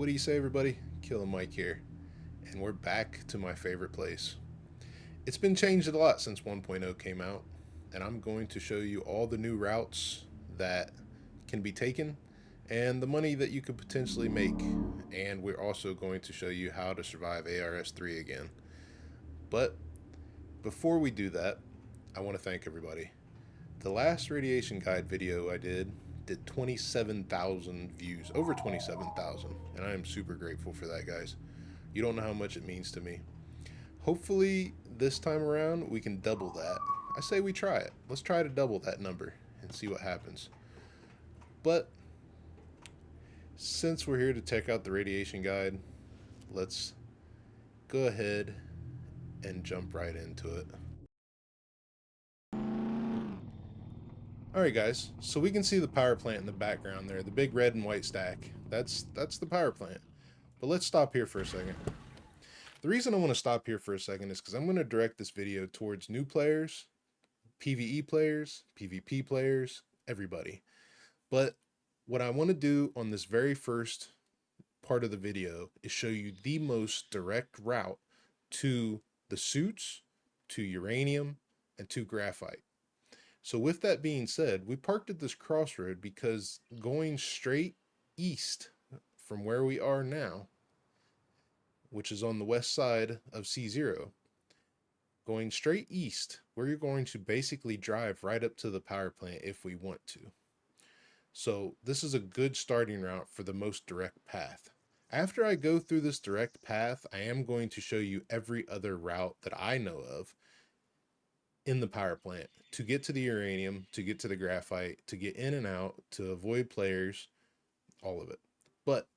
What do you say, everybody? Killer Mike here, and we're back to my favorite place. It's been changed a lot since 1.0 came out, and I'm going to show you all the new routes that can be taken and the money that you could potentially make. And we're also going to show you how to survive ARS 3 again. But before we do that, I want to thank everybody. The last radiation guide video I did 27,000 views, over 27,000, and I am super grateful for that, guys. You don't know how much it means to me. Hopefully this time around we can double that. I say we try it. Let's try to double that number and see what happens. But since we're here to check out the radiation guide, let's go ahead and jump right into it. Alright guys, so we can see the power plant in the background there, the big red and white stack. That's the power plant. But let's stop here for a second. The reason I want to stop here for a second is because I'm going to direct this video towards new players, PvE players, PvP players, everybody. But what I want to do on this very first part of the video is show you the most direct route to the suits, to uranium, and to graphite. So with that being said, we parked at this crossroad because going straight east from where we are now, which is on the west side of C0, going straight east, we're going to basically drive right up to the power plant if we want to. So this is a good starting route for the most direct path. After I go through this direct path, I am going to show you every other route that I know of in the power plant to get to the uranium, to get to the graphite, to get in and out, to avoid players, all of it. But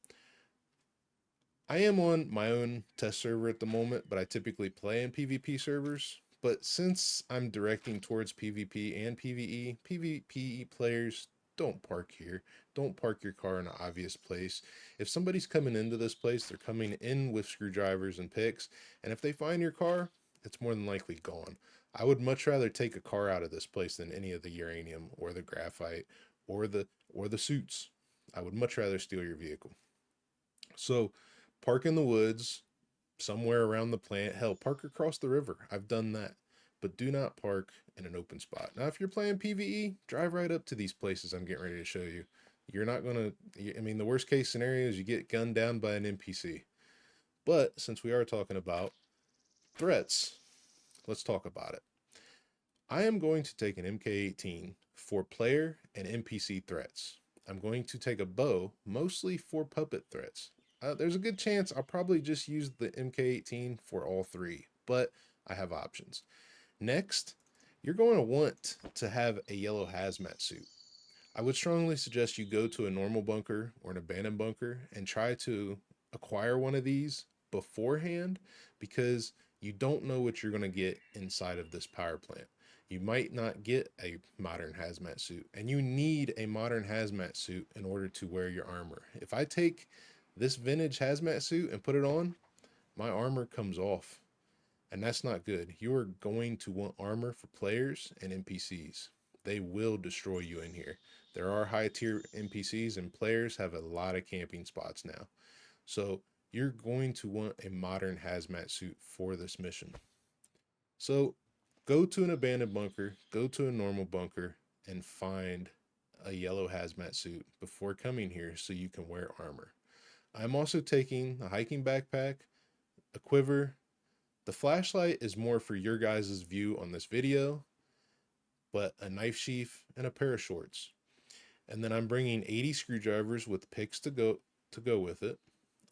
I am on my own test server at the moment, but I typically play in PvP servers. But since I'm directing towards PvP and PvE, PvP players, don't park here. Don't park your car in an obvious place. If somebody's coming into this place, they're coming in with screwdrivers and picks, and if they find your car, it's more than likely gone. I would much rather take a car out of this place than any of the uranium or the graphite or the suits. I would much rather steal your vehicle. So park in the woods, somewhere around the plant. Hell, park across the river. I've done that. But do not park in an open spot. Now, if you're playing PvE, drive right up to these places I'm getting ready to show you. You're not going to, I mean, the worst case scenario is you get gunned down by an NPC. But since we are talking about threats, let's talk about it. I am going to take an MK18 for player and NPC threats. I'm going to take a bow, mostly for puppet threats. There's a good chance I'll probably just use the MK18 for all three, but I have options. Next, you're going to want to have a yellow hazmat suit. I would strongly suggest you go to a normal bunker or an abandoned bunker and try to acquire one of these beforehand, because you don't know what you're going to get inside of this power plant. You might not get a modern hazmat suit, and you need a modern hazmat suit in order to wear your armor. If I take this vintage hazmat suit and put it on, my armor comes off, and that's not good. You are going to want armor for players and NPCs. They will destroy you in here. There are high tier NPCs, and players have a lot of camping spots now. So you're going to want a modern hazmat suit for this mission. So go to an abandoned bunker, go to a normal bunker, and find a yellow hazmat suit before coming here so you can wear armor. I'm also taking a hiking backpack, a quiver. The flashlight is more for your guys' view on this video, but a knife sheath and a pair of shorts. And then I'm bringing 80 screwdrivers with picks to go with it,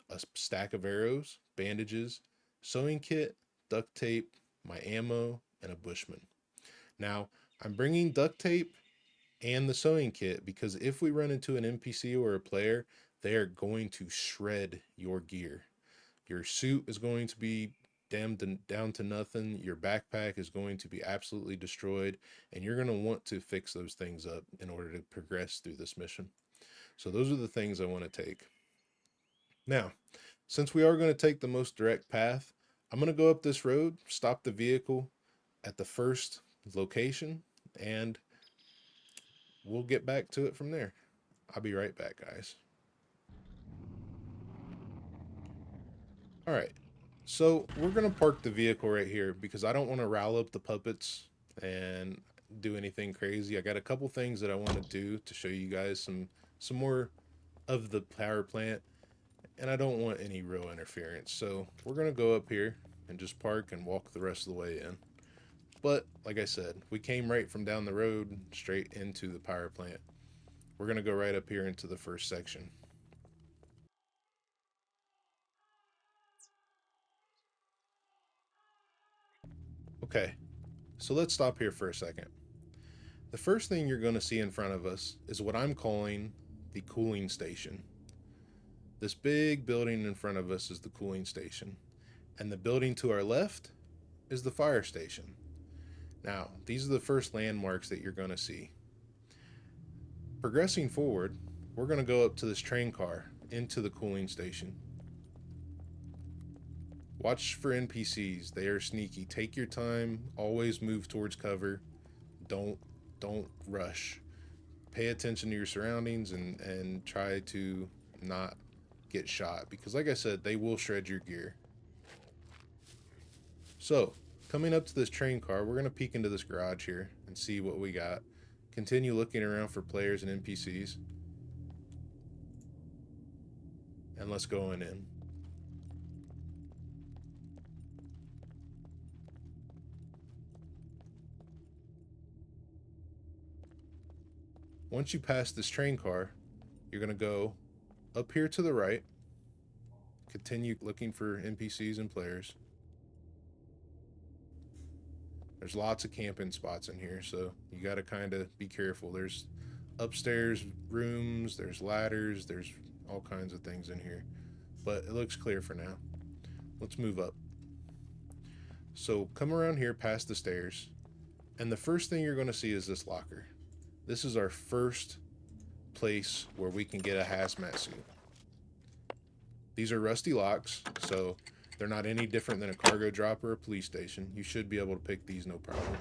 a stack of arrows, bandages, sewing kit, duct tape, my ammo, and a Bushman. Now, I'm bringing duct tape and the sewing kit because if we run into an NPC or a player, they are going to shred your gear. Your suit is going to be down to nothing. Your backpack is going to be absolutely destroyed, and you're going to want to fix those things up in order to progress through this mission. So those are the things I want to take. Now, since we are going to take the most direct path, I'm going to go up this road, stop the vehicle at the first location, and we'll get back to it from there. I'll be right back, guys. Alright, so we're going to park the vehicle right here because I don't want to rile up the puppets and do anything crazy. I got a couple things that I want to do to show you guys some more of the power plant, and I don't want any real interference. So we're going to go up here and just park and walk the rest of the way in. But like I said, we came right from down the road straight into the power plant. We're going to go right up here into the first section. Okay, so let's stop here for a second. The first thing you're going to see in front of us is what I'm calling the cooling station. This big building in front of us is the cooling station, and the building to our left is the fire station. Now, these are the first landmarks that you're going to see. Progressing forward, we're going to go up to this train car into the cooling station. Watch for NPCs. They are sneaky. Take your time. Always move towards cover. Don't rush. Pay attention to your surroundings and try to not get shot, because like I said, they will shred your gear. So, coming up to this train car, we're going to peek into this garage here and see what we got. Continue looking around for players and NPCs. And let's go on in. Once you pass this train car, you're going to go up here to the right. Continue looking for NPCs and players. There's lots of camping spots in here, so you got to kind of be careful. There's upstairs rooms, there's ladders, there's all kinds of things in here. But it looks clear for now. Let's move up. So come around here past the stairs, and the first thing you're going to see is this locker. This is our first place where we can get a hazmat suit. These are rusty locks, so they're not any different than a cargo drop or a police station. You should be able to pick these no problem.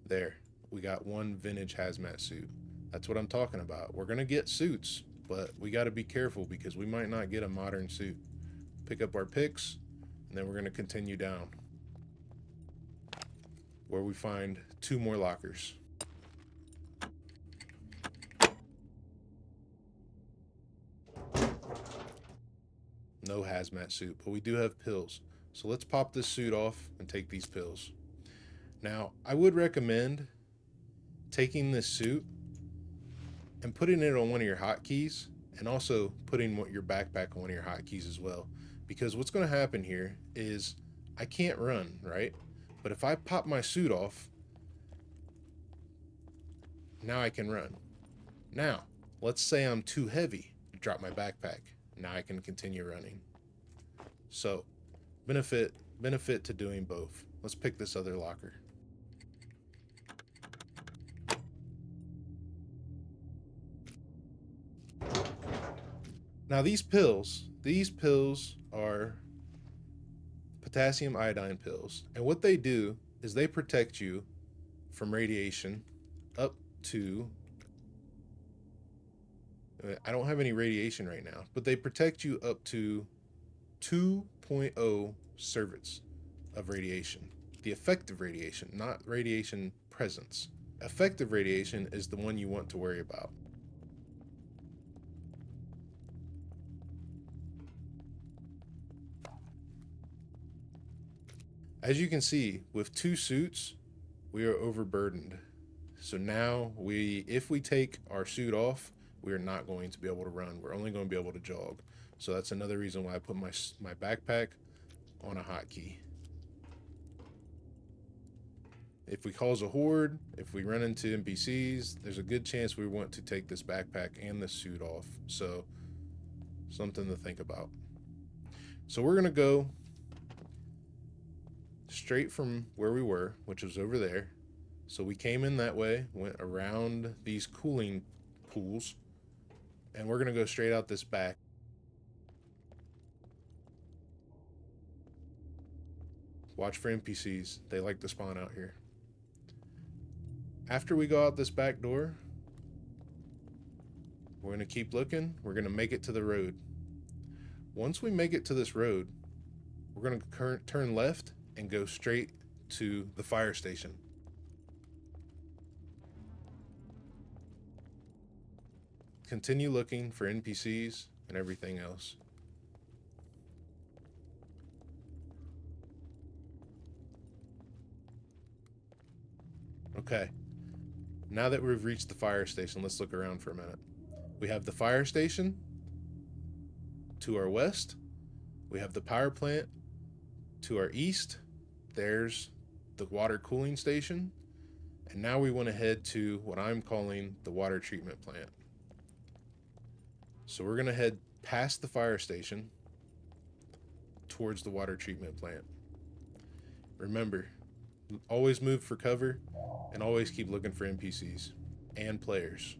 There, we got one vintage hazmat suit. That's what I'm talking about. We're gonna get suits, but we gotta be careful because we might not get a modern suit. Pick up our picks, and then we're gonna continue down where we find 2 more lockers. No hazmat suit, but we do have pills. So let's pop this suit off and take these pills. Now, I would recommend taking this suit and putting it on one of your hotkeys, and also putting your backpack on one of your hotkeys as well. Because what's going to happen here is I can't run, right? But if I pop my suit off, now I can run. Now, let's say I'm too heavy to drop my backpack. Now I can continue running. So, benefit to doing both. Let's pick this other locker. Now these pills are potassium iodide pills. And what they do is they protect you from radiation up to, I don't have any radiation right now, but they protect you up to 2.0 sieverts of radiation. The effective radiation, not radiation presence. Effective radiation is the one you want to worry about. As you can see, with 2 suits, we are overburdened. So now if we take our suit off, we are not going to be able to run. We're only going to be able to jog. So that's another reason why I put my backpack on a hotkey. If we cause a horde, if we run into NPCs, there's a good chance we want to take this backpack and this suit off. So something to think about. So we're going to go straight from where we were, which was over there. So we came in that way, went around these cooling pools, and we're going to go straight out this back. Watch for NPCs. They like to spawn out here. After we go out this back door, we're going to keep looking. We're going to make it to the road. Once we make it to this road, we're going to turn left and go straight to the fire station. Continue looking for NPCs and everything else. Okay, now that we've reached the fire station, let's look around for a minute. We have the fire station to our west. We have the power plant to our east. There's the water cooling station. And now we want to head to what I'm calling the water treatment plant. So we're going to head past the fire station towards the water treatment plant. Remember, always move for cover and always keep looking for NPCs and players.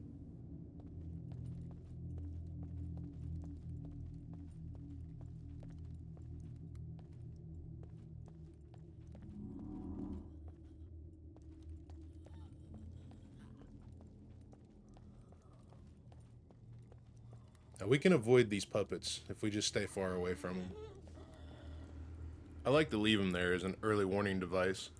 Now we can avoid these puppets if we just stay far away from them. I like to leave them there as an early warning device.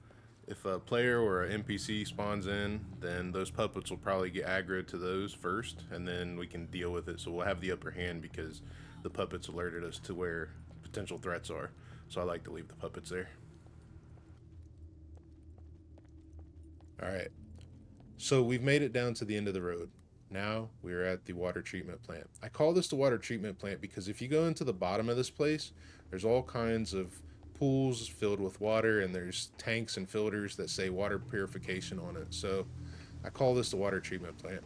If a player or an NPC spawns in, then those puppets will probably get aggroed to those first, and then we can deal with it. So we'll have the upper hand because the puppets alerted us to where potential threats are. So I like to leave the puppets there. Alright, so we've made it down to the end of the road. Now we are at the water treatment plant. I call this the water treatment plant because if you go into the bottom of this place, there's all kinds of pools filled with water, and there's tanks and filters that say water purification on it. So I call this the water treatment plant.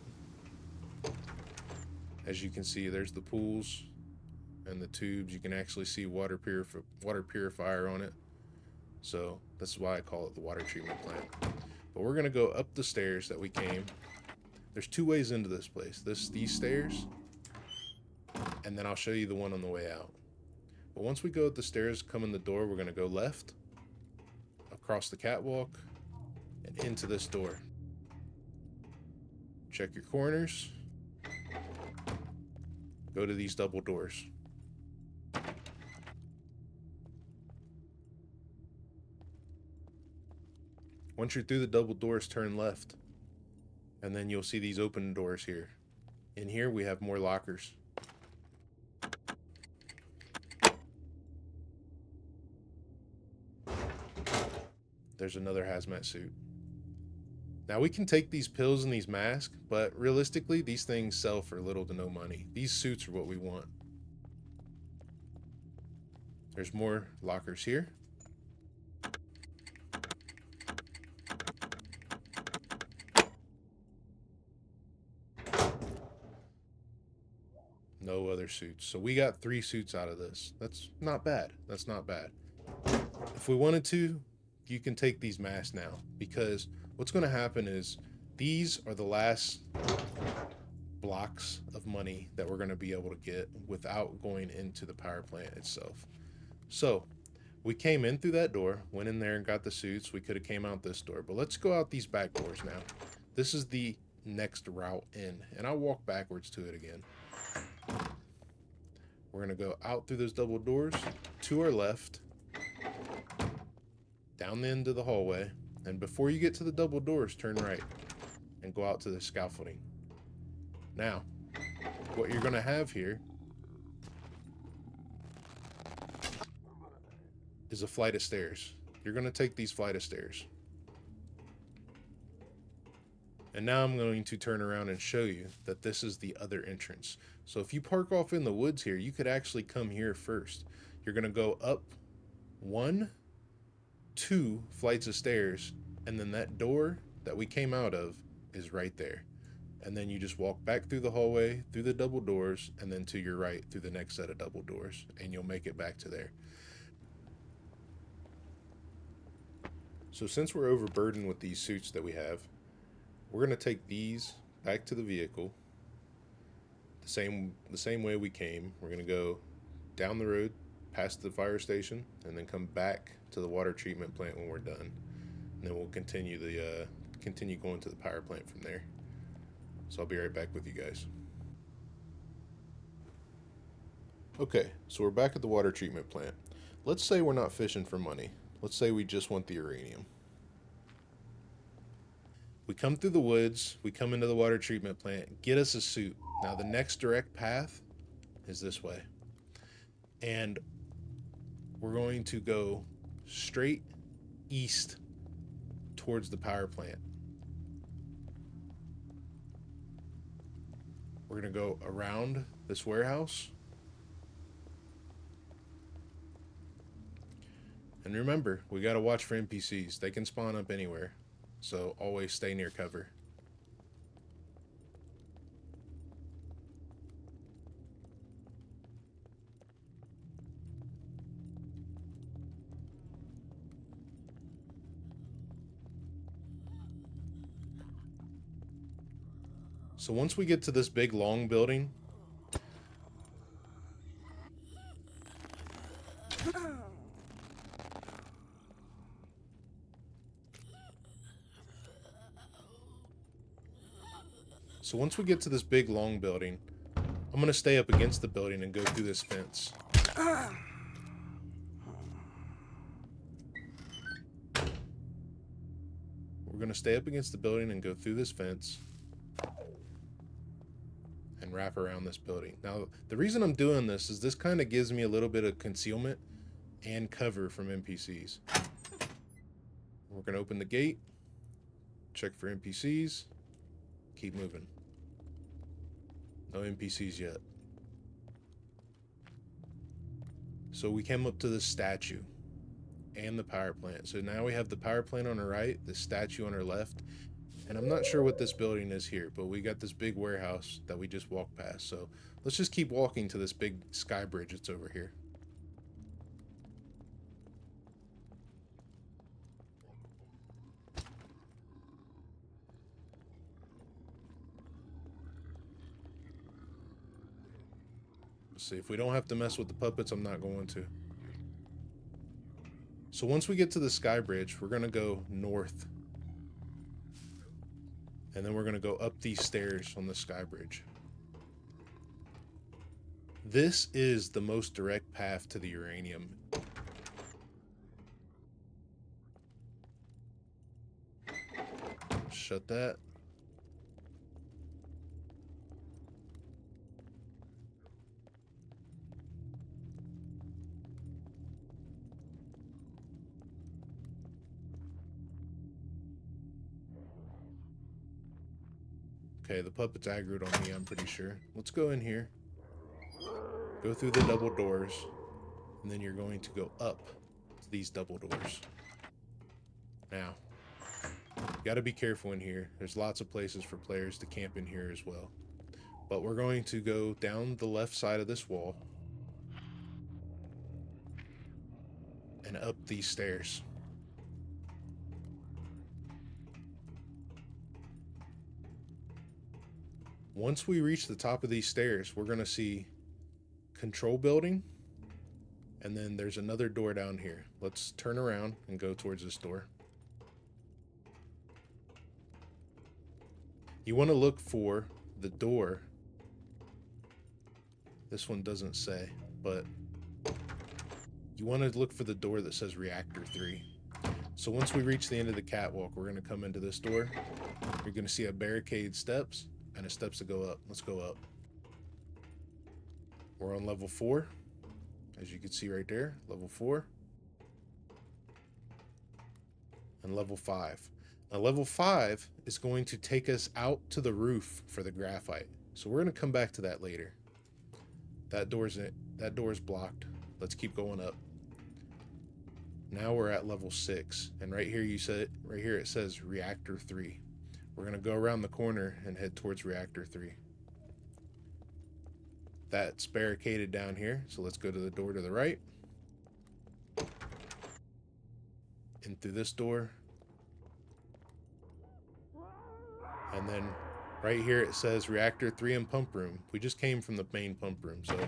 As you can see, there's the pools and the tubes. You can actually see water purifier on it. So that's why I call it the water treatment plant. But we're gonna go up the stairs that we came. There's two ways into this place. These stairs, and then I'll show you the one on the way out. But once we go up the stairs, come in the door, we're going to go left, across the catwalk, and into this door. Check your corners. Go to these double doors. Once you're through the double doors, turn left. And then you'll see these open doors here. In here, we have more lockers. There's another hazmat suit. Now we can take these pills and these masks, but realistically, these things sell for little to no money. These suits are what we want. There's more lockers here. No other suits. So we got 3 suits out of this. That's not bad. That's not bad. If we wanted to, you can take these masks now, because what's going to happen is these are the last blocks of money that we're going to be able to get without going into the power plant itself. So we came in through that door, went in there and got the suits. We could have came out this door, but let's go out these back doors now. This is the next route in, and I'll walk backwards to it again. We're going to go out through those double doors to our left, down the end of the hallway, and before you get to the double doors, turn right and go out to the scaffolding. Now, what you're going to have here is a flight of stairs. You're going to take these flight of stairs. And now I'm going to turn around and show you that this is the other entrance. So if you park off in the woods here, you could actually come here first. You're going to go up 1, 2 flights of stairs, and then that door that we came out of is right there. And then you just walk back through the hallway, through the double doors, and then to your right through the next set of double doors, and you'll make it back to there. So since we're overburdened with these suits that we have, we're going to take these back to the vehicle the same way we came. We're going to go down the road past the fire station and then come back to the water treatment plant when we're done. And then we'll continue going to the power plant from there. So I'll be right back with you guys. Okay, so we're back at the water treatment plant. Let's say we're not fishing for money. Let's say we just want the uranium. We come through the woods, we come into the water treatment plant, get us a suit. Now the next direct path is this way. And we're going to go straight east towards the power plant. We're going to go around this warehouse. And remember, we got to watch for NPCs. They can spawn up anywhere. So always stay near cover. So once we get to this big long building, I'm going to stay up against the building and go through this fence. We're going to stay up against the building and go through this fence and wrap around this building. Now, the reason I'm doing this is this kind of gives me a little bit of concealment and cover from NPCs. We're going to open the gate, check for NPCs, keep moving. No NPCs yet. So we came up to the statue and the power plant. So now we have the power plant on our right, the statue on our left. And I'm not sure what this building is here, but we got this big warehouse that we just walked past. So let's just keep walking to this big sky bridge that's over here. See, if we don't have to mess with the puppets, I'm not going to. So once we get to the sky bridge, we're going to go north. And then we're going to go up these stairs on the sky bridge. This is the most direct path to the uranium. Shut that. Okay, the puppet's aggroed on me, I'm pretty sure. Let's go in here. Go through the double doors. And then you're going to go up to these double doors. Now, you gotta be careful in here. There's lots of places for players to camp in here as well. But we're going to go down the left side of this wall. And up these stairs. Once we reach the top of these stairs, we're going to see control building, and then there's another door down here. Let's turn around and go towards this door. You want to look for the door. This one doesn't say, but you want to look for the door that says Reactor-3. So once we reach the end of the catwalk, we're going to come into this door. You're going to see a barricade steps and a steps to go up. Let's go up. We're on level 4. As you can see right there, level 4. And level 5. Now level 5 is going to take us out to the roof for the graphite. So we're going to come back to that later. That door's blocked. Let's keep going up. Now we're at level 6, and right here it says Reactor 3. We're going to go around the corner and head towards Reactor 3. That's barricaded down here, so let's go to the door to the right. In through this door. And then right here it says Reactor 3 and Pump Room. We just came from the main pump room, so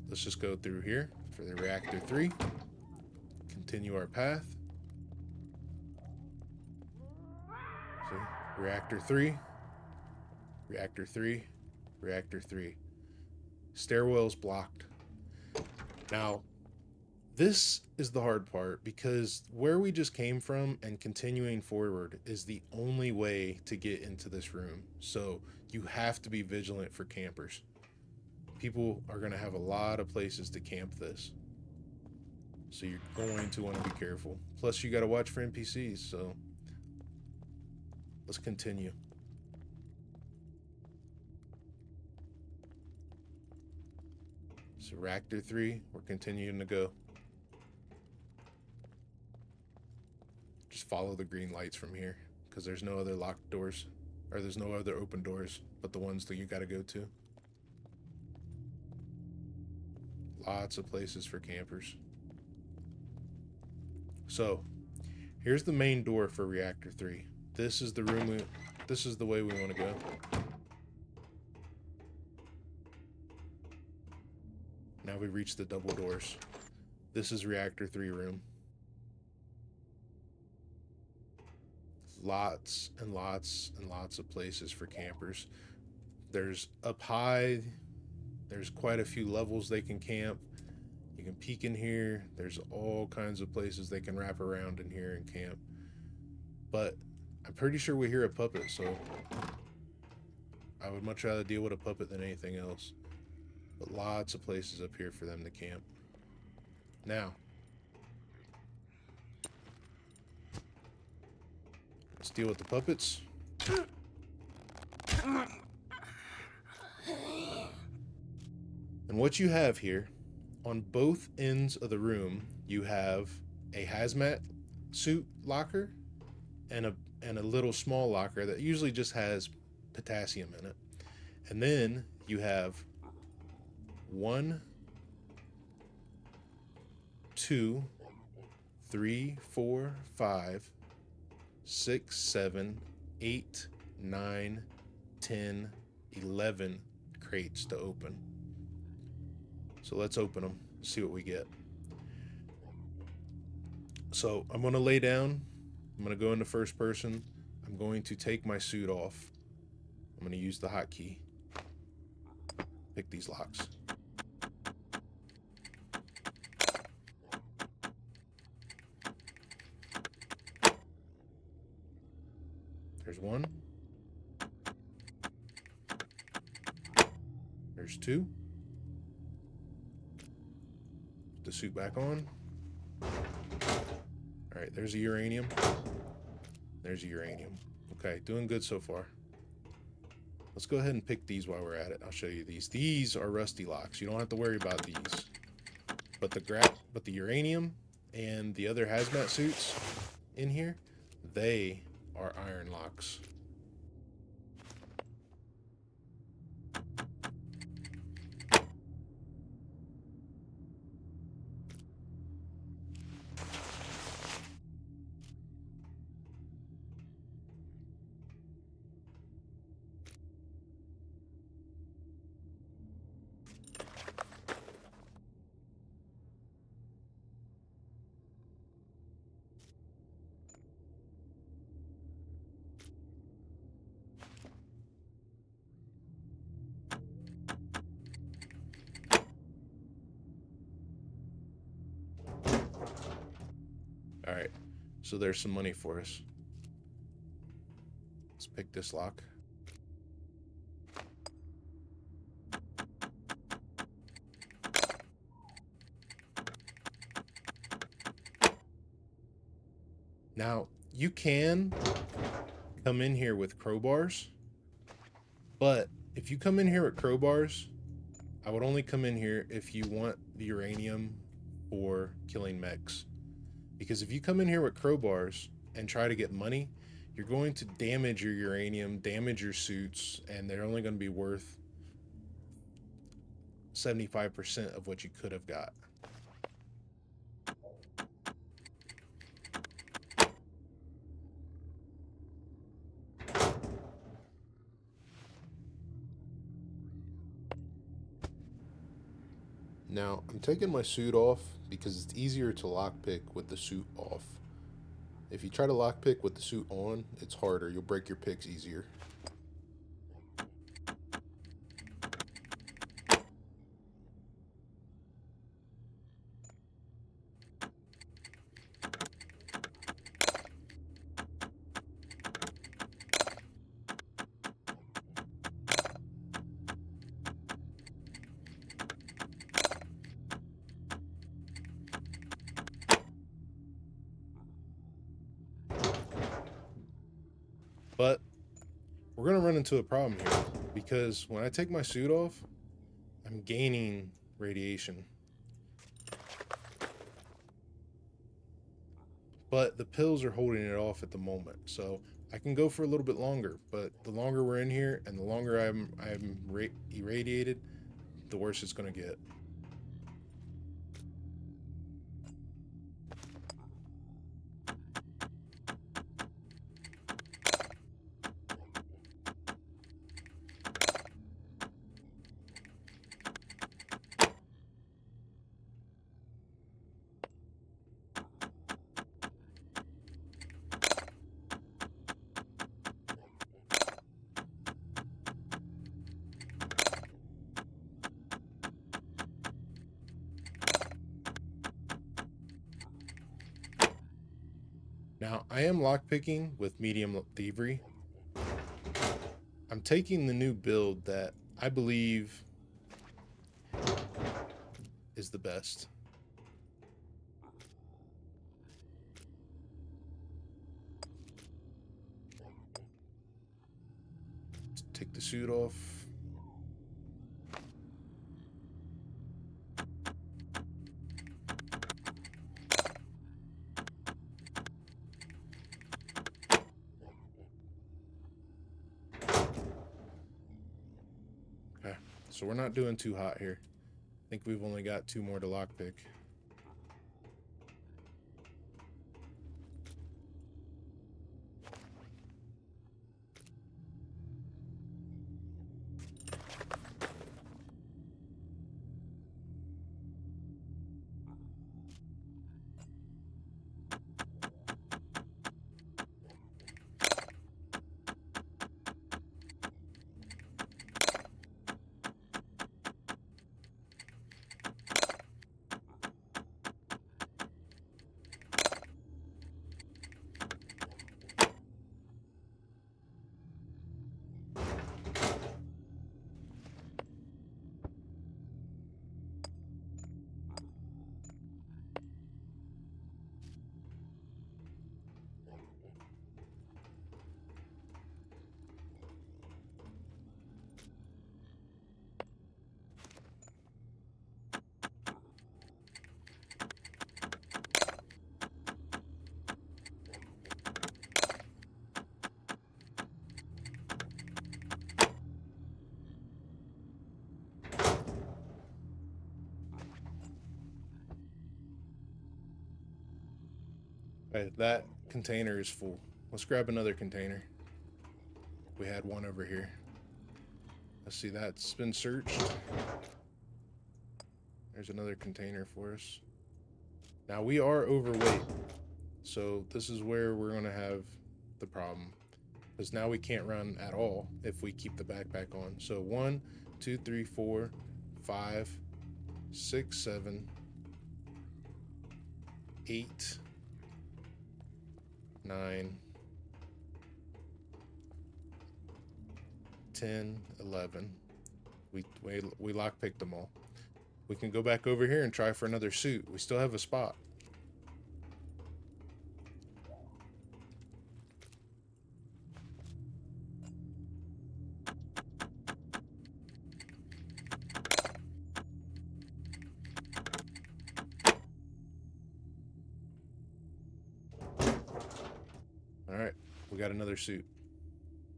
let's just go through here for the Reactor 3. Continue our path. See? Reactor 3. Reactor 3. Reactor 3. Stairwell's blocked. Now, this is the hard part, because where we just came from and continuing forward is the only way to get into this room. So you have to be vigilant for campers. People are going to have a lot of places to camp this. So you're going to want to be careful. Plus you got to watch for NPCs, so let's continue. So Reactor 3, we're continuing to go. Just follow the green lights from here, because there's no other locked doors, or there's no other open doors but the ones that you got to go to. Lots of places for campers. So here's the main door for Reactor 3. This is the room this is the way we want to go. Now we reach the double doors. This is Reactor 3 Room. Lots and lots and lots of places for campers. There's up high, there's quite a few levels they can camp. You can peek in here. There's all kinds of places they can wrap around in here and camp. But I'm pretty sure we hear a puppet, so I would much rather deal with a puppet than anything else. But lots of places up here for them to camp. Now, let's deal with the puppets. And what you have here, on both ends of the room, you have a Hazemat Suit locker and a little small locker that usually just has potassium in it. And then you have 1, 2, 3, 4, 5, 6, 7, 8, 9, 10, 11 crates to open. So let's open them, see what we get. So I'm going to lay down. I'm going to go into first person. I'm going to take my suit off. I'm going to use the hotkey. Pick these locks. There's 1. There's 2. Put the suit back on. Alright, there's a uranium. There's a uranium. Okay, doing good so far. Let's go ahead and pick these while we're at it. I'll show you these. These are rusty locks. You don't have to worry about these. But the uranium and the other hazmat suits in here, they are iron locks. Alright, so there's some money for us. Let's pick this lock. Now, you can come in here with crowbars, but if you come in here with crowbars, I would only come in here if you want the uranium for killing mechs. Because if you come in here with crowbars and try to get money, you're going to damage your uranium, damage your suits, and they're only going to be worth 75% of what you could have got. Now, I'm taking my suit off because it's easier to lockpick with the suit off. If you try to lockpick with the suit on, it's harder. You'll break your picks easier. going to run into a problem here, because when I take my suit off, I'm gaining radiation. But the pills are holding it off at the moment, so I can go for a little bit longer. But the longer we're in here and the longer I'm irradiated, the worse it's going to get. Now, I am lockpicking with medium thievery. I'm taking the new build that I believe is the best. Let's take the suit off. So we're not doing too hot here. I think we've only got 2 more to lockpick. Okay, that container is full. Let's grab another container. We had one over here. Let's see, that's been searched. There's another container for us. Now we are overweight, so this is where we're going to have the problem, because now we can't run at all if we keep the backpack on. So 1, 2, 3, 4, 5, 6, 7, 8, 9, 10, 11. We lockpicked them all. We can go back over here and try for another suit. We still have a spot. All right, we got another suit.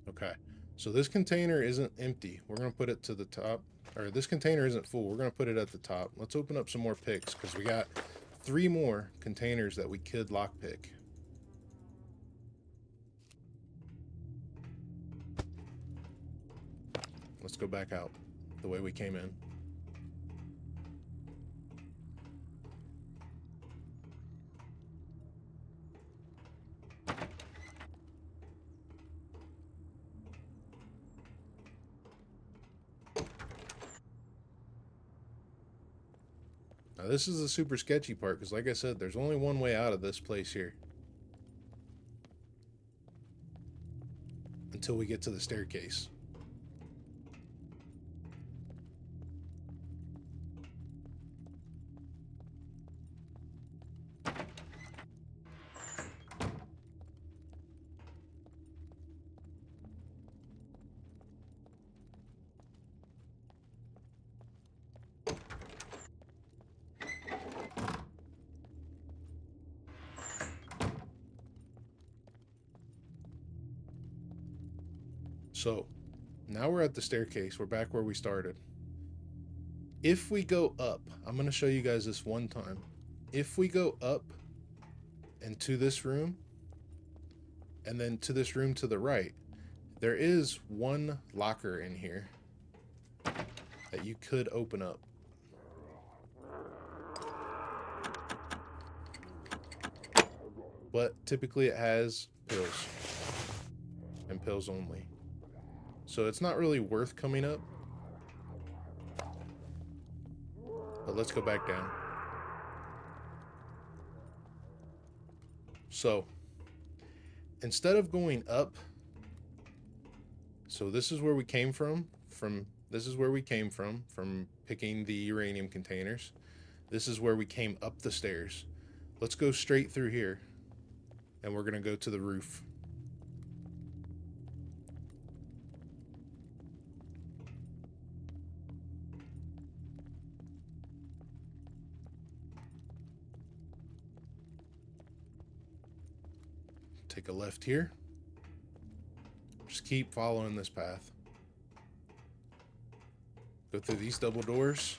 Okay, so this container isn't empty. We're gonna put it to the top, or this container isn't full. We're gonna put it at the top. Let's open up some more picks, because we got 3 more containers that we could lockpick. Let's go back out the way we came in. Now this is the super sketchy part, because like I said, there's only one way out of this place here. Until we get to the staircase. So now we're at the staircase. We're back where we started. If we go up, I'm going to show you guys this one time. If we go up and to this room, and then to this room to the right, there is one locker in here that you could open up. But typically it has pills, and pills only. So it's not really worth coming up. But let's go back down. So instead of going up, so this is where we came from. This is where we came from picking the uranium containers. This is where we came up the stairs. Let's go straight through here, and we're gonna go to the roof. Take a left here. Just keep following this path. Go through these double doors.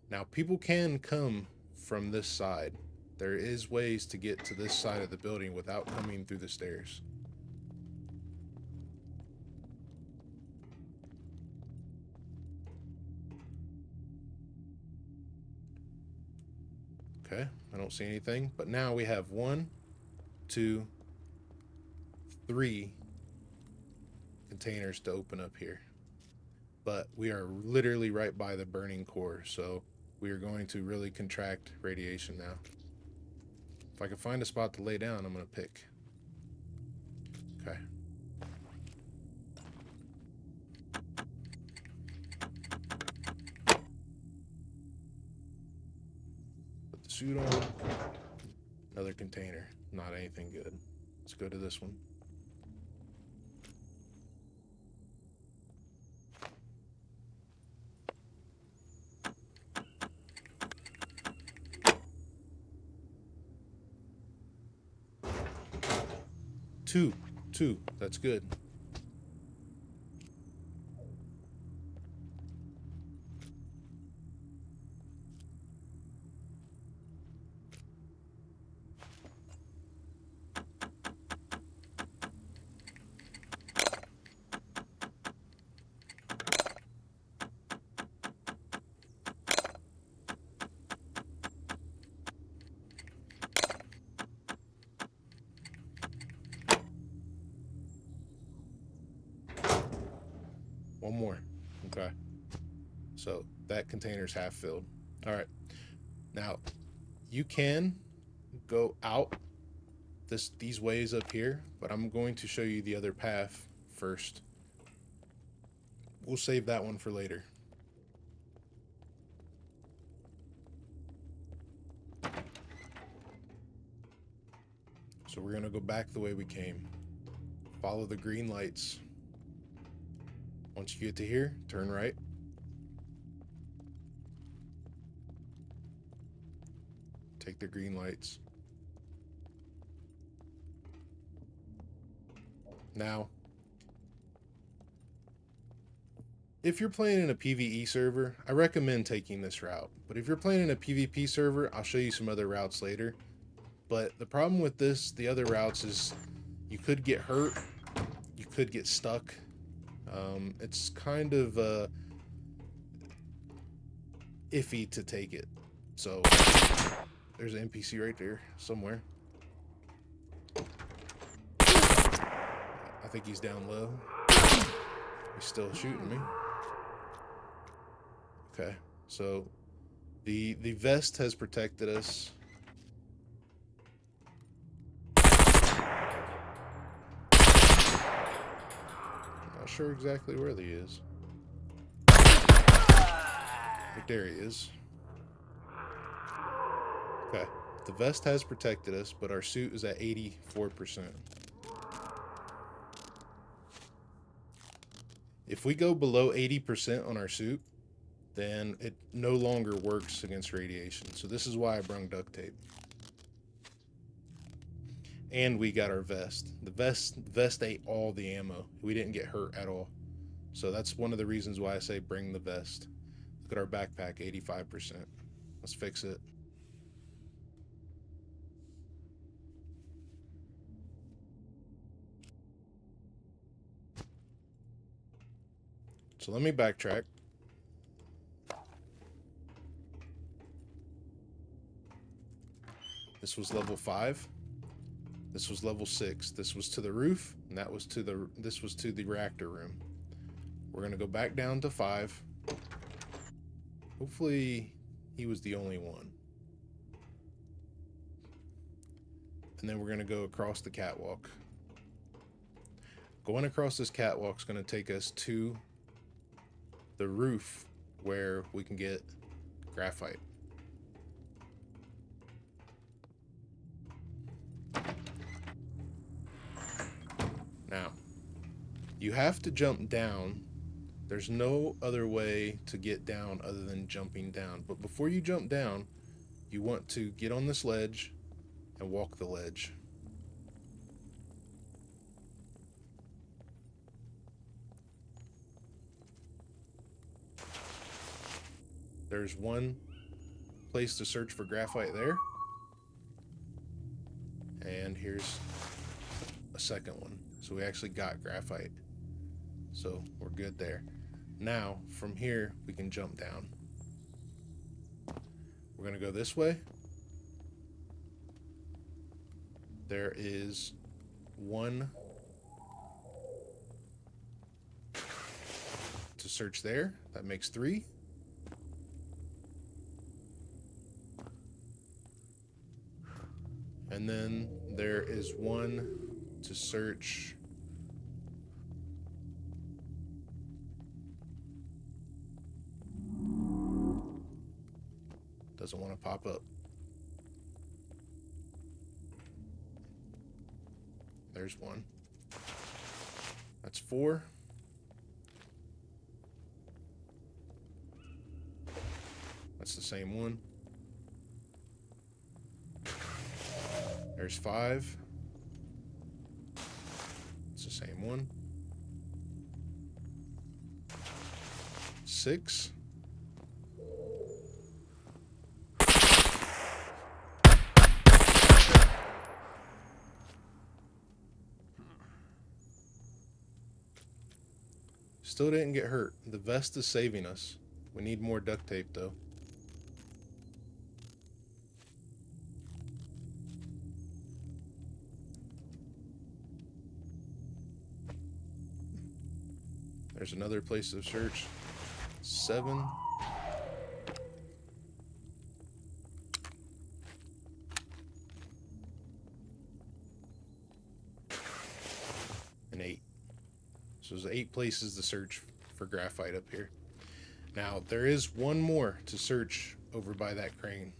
Now, people can come from this side. There is ways to get to this side of the building without coming through the stairs. Okay, I don't see anything, but now we have 1, 2, 3 containers to open up here. But we are literally right by the burning core, so we are going to really contract radiation now. If I can find a spot to lay down, I'm going to pick. Okay. Put the suit on. Another container. Not anything good. Let's go to this one. Two. That's good. One more. Okay. So that container's half filled. All right. Now, you can go out these ways up here, but I'm going to show you the other path first. We'll save that one for later. So we're going to go back the way we came. Follow the green lights. Once you get to here, turn right. Take the green lights. Now, if you're playing in a PvE server, I recommend taking this route. But if you're playing in a PvP server, I'll show you some other routes later. But the problem with the other routes is you could get hurt, you could get stuck. It's kind of iffy to take it. So there's an NPC right there somewhere. I think he's down low. He's still shooting me. Okay, so the vest has protected us. Not sure exactly where he is. But there he is. Okay, the vest has protected us, but our suit is at 84%. If we go below 80% on our suit, then it no longer works against radiation. So this is why I brung duct tape. And we got our vest. The vest ate all the ammo. We didn't get hurt at all. So that's one of the reasons why I say bring the vest. Look at our backpack, 85%. Let's fix it. So let me backtrack. This was level 5. This was level 6. This was to the roof, and this was to the reactor room. We're gonna go back down to 5. Hopefully he was the only one. And then we're gonna go across the catwalk. Going across this catwalk is gonna take us to the roof where we can get graphite. Now, you have to jump down. There's no other way to get down other than jumping down. But before you jump down, you want to get on this ledge and walk the ledge. There's one place to search for graphite there. And here's a second one. So we actually got graphite. So we're good there. Now, from here, we can jump down. We're going to go this way. There is one to search there. That makes 3. And then there is one to search doesn't want to pop up. There's one. That's 4. That's the same one. There's 5. It's the same one. 6. Still didn't get hurt. The vest is saving us. We need more duct tape though. There's another place to search. 7. And 8. So there's 8 places to search for graphite up here. Now, there is one more to search over by that crane.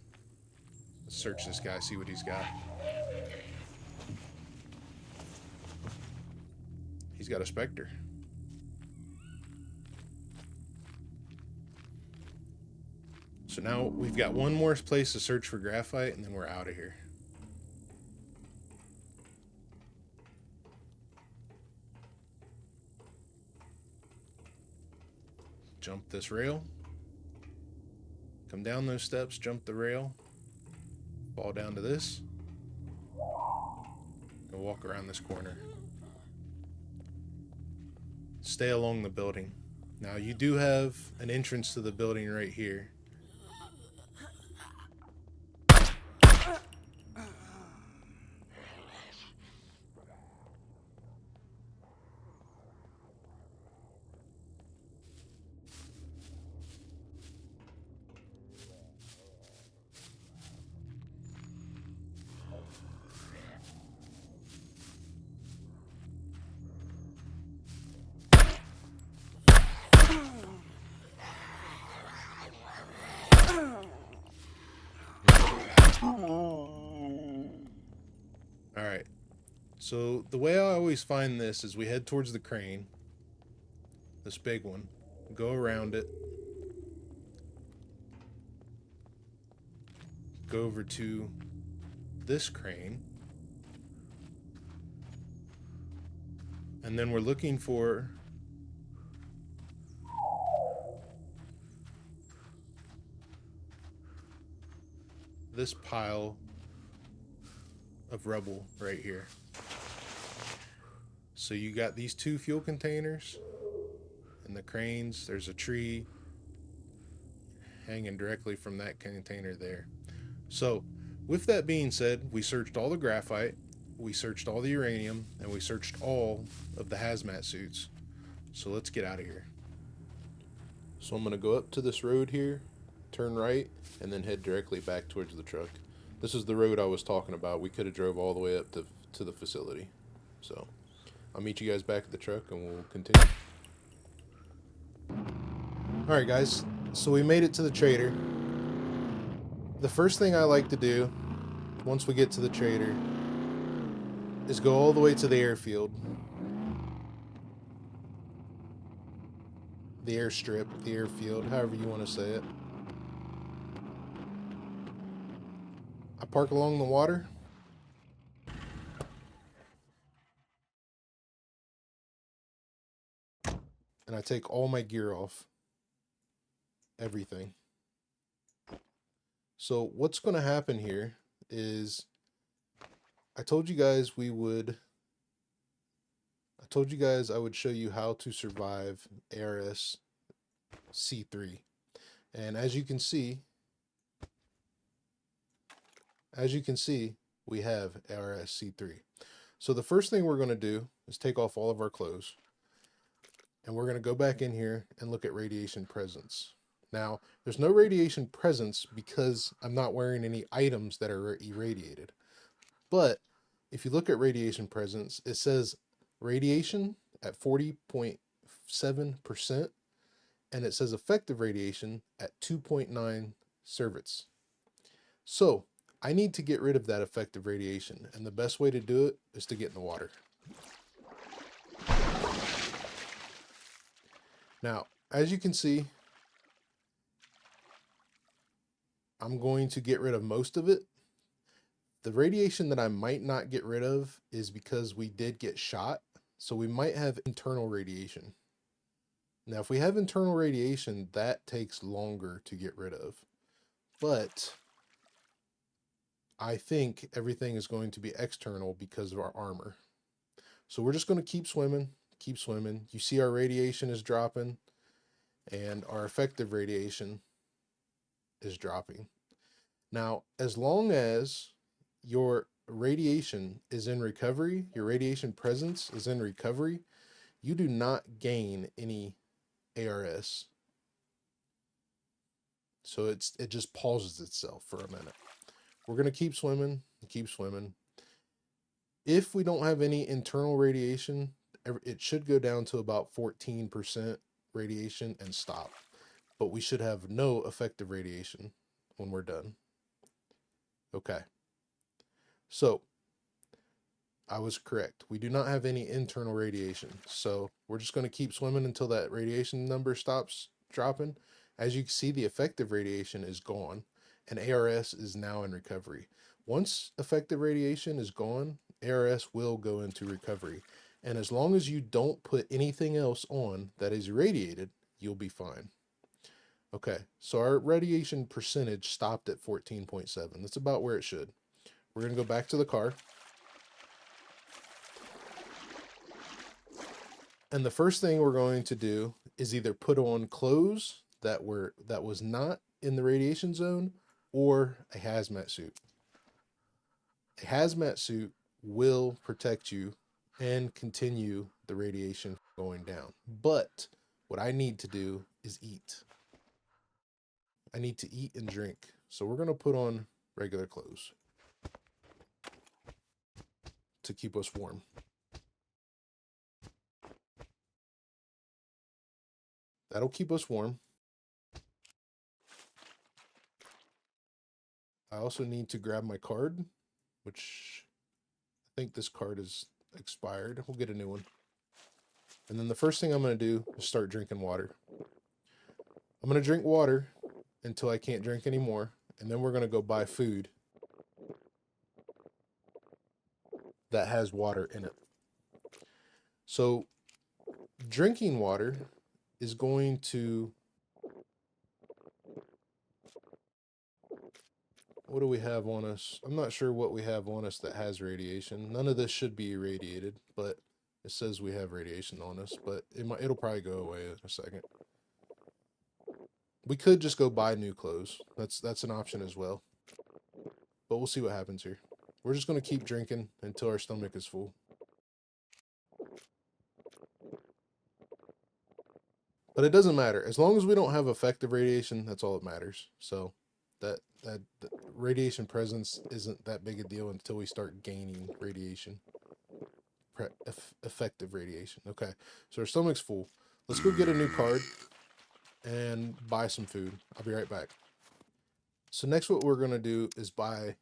Let's search this guy, see what he's got. He's got a Spectre. So now we've got one more place to search for graphite, and then we're out of here. Jump this rail. Come down those steps, jump the rail. Fall down to this. And walk around this corner. Stay along the building. Now you do have an entrance to the building right here. Alright, so the way I always find this is we head towards the crane, this big one, go around it, go over to this crane, and then we're looking for this pile of rubble right here. So you got these 2 fuel containers and the cranes. There's a tree hanging directly from that container there. So with that being said, we searched all the graphite, we searched all the uranium, and we searched all of the hazmat suits. So let's get out of here. So I'm going to go up to this road here, turn right, and then head directly back towards the truck. This is the road I was talking about. We could have drove all the way up to the facility. So I'll meet you guys back at the truck and we'll continue. Alright guys, so we made it to the trader. The first thing I like to do once we get to the trader is go all the way to the airfield. The airstrip, the airfield, however you want to say it. I park along the water. And I take all my gear off. Everything. So what's going to happen here is I told you guys I would show you how to survive ARS C3. And as you can see, we have ARS C3. So the first thing we're going to do is take off all of our clothes. And we're going to go back in here and look at radiation presence. Now, there's no radiation presence because I'm not wearing any items that are irradiated. But if you look at radiation presence, it says radiation at 40.7%, and it says effective radiation at 2.9 servits. So I need to get rid of that effective radiation, and the best way to do it is to get in the water. Now, as you can see, I'm going to get rid of most of it. The radiation that I might not get rid of is because we did get shot, so we might have internal radiation. Now, if we have internal radiation, that takes longer to get rid of. But I think everything is going to be external because of our armor. So we're just going to keep swimming. Keep swimming. You see our radiation is dropping and our effective radiation is dropping. Now, as long as your radiation is in recovery, your radiation presence is in recovery, you do not gain any ARS. So it just pauses itself for a minute. We're going to keep swimming, keep swimming. If we don't have any internal radiation, it should go down to about 14% radiation and stop. But we should have no effective radiation when we're done. Okay. So I was correct. We do not have any internal radiation. So we're just going to keep swimming until that radiation number stops dropping. As you can see, the effective radiation is gone and ARS is now in recovery. Once effective radiation is gone, ARS will go into recovery. And as long as you don't put anything else on that is irradiated, you'll be fine. Okay, so our radiation percentage stopped at 14.7. That's about where it should. We're going to go back to the car. And the first thing we're going to do is either put on clothes that was not in the radiation zone or a hazmat suit. A hazmat suit will protect you and continue the radiation going down. But what I need to do is eat. I need to eat and drink. So we're going to put on regular clothes to keep us warm. That'll keep us warm. I also need to grab my card, which I think this card is expired. We'll get a new one. And then the first thing I'm going to do is start drinking water. I'm going to drink water until I can't drink anymore, and then we're going to go buy food that has water in it. So drinking water is going to what do we have on us? I'm not sure what we have on us that has radiation. None of this should be irradiated, but it says we have radiation on us, but it'll probably go away in a second. We could just go buy new clothes. That's an option as well. But we'll see what happens here. We're just going to keep drinking until our stomach is full. But it doesn't matter. As long as we don't have effective radiation, that's all that matters. So that radiation presence isn't that big a deal until we start gaining radiation. Effective radiation. Okay, so our stomach's full. Let's go get a new card and buy some food. I'll be right back. So next what we're going to do is buy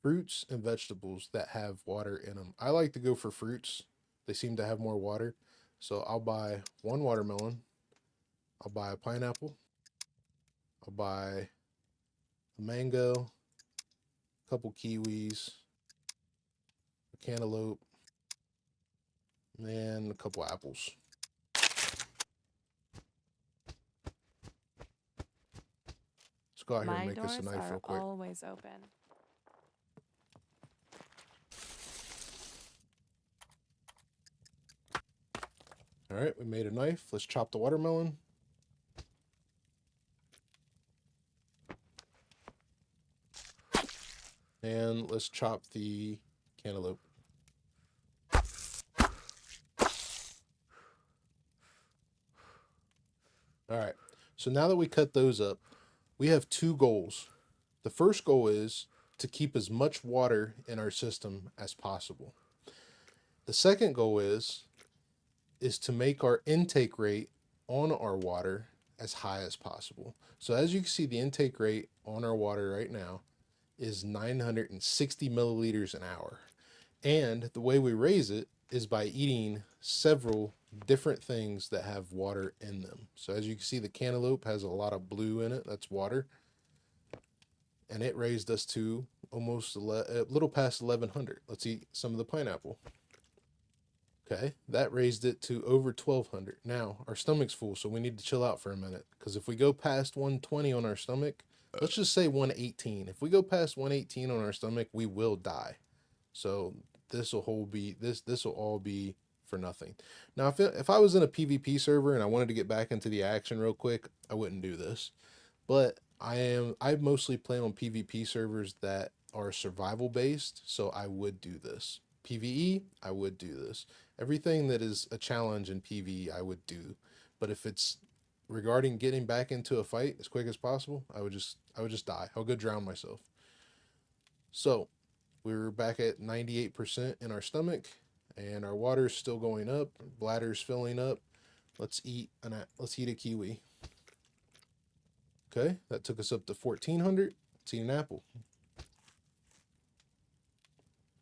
fruits and vegetables that have water in them. I like to go for fruits. They seem to have more water. So I'll buy one watermelon. I'll buy a pineapple. I'll buy a mango, a couple kiwis, a cantaloupe, and a couple apples. Let's go out here and make us a knife real quick. Always open. All right, we made a knife. Let's chop the watermelon. And let's chop the cantaloupe. All right, so now that we cut those up, we have two goals. The first goal is to keep as much water in our system as possible. The second goal is to make our intake rate on our water as high as possible. So as you can see, the intake rate on our water right now is 960 milliliters an hour. And the way we raise it is by eating several different things that have water in them. So as you can see, the cantaloupe has a lot of blue in it. That's water. And it raised us to almost a little past 1100. Let's eat some of the pineapple. Okay, that raised it to over 1200. Now, our stomach's full, so we need to chill out for a minute. Because if we go past 120 on our stomach, let's just say 118. If we go past 118 on our stomach, we will die. So this will all be for nothing. Now, if I was in a PvP server and I wanted to get back into the action real quick, I wouldn't do this. But I mostly play on PvP servers that are survival based, so I would do this. PvE, I would do this. Everything that is a challenge in PvE, I would do. But if it's regarding getting back into a fight as quick as possible, I would just die. I'll go drown myself. So we're back at 98% in our stomach, and our water's still going up. Bladder's filling up. Let's eat a kiwi. Okay, that took us up to 1400. Let's eat an apple.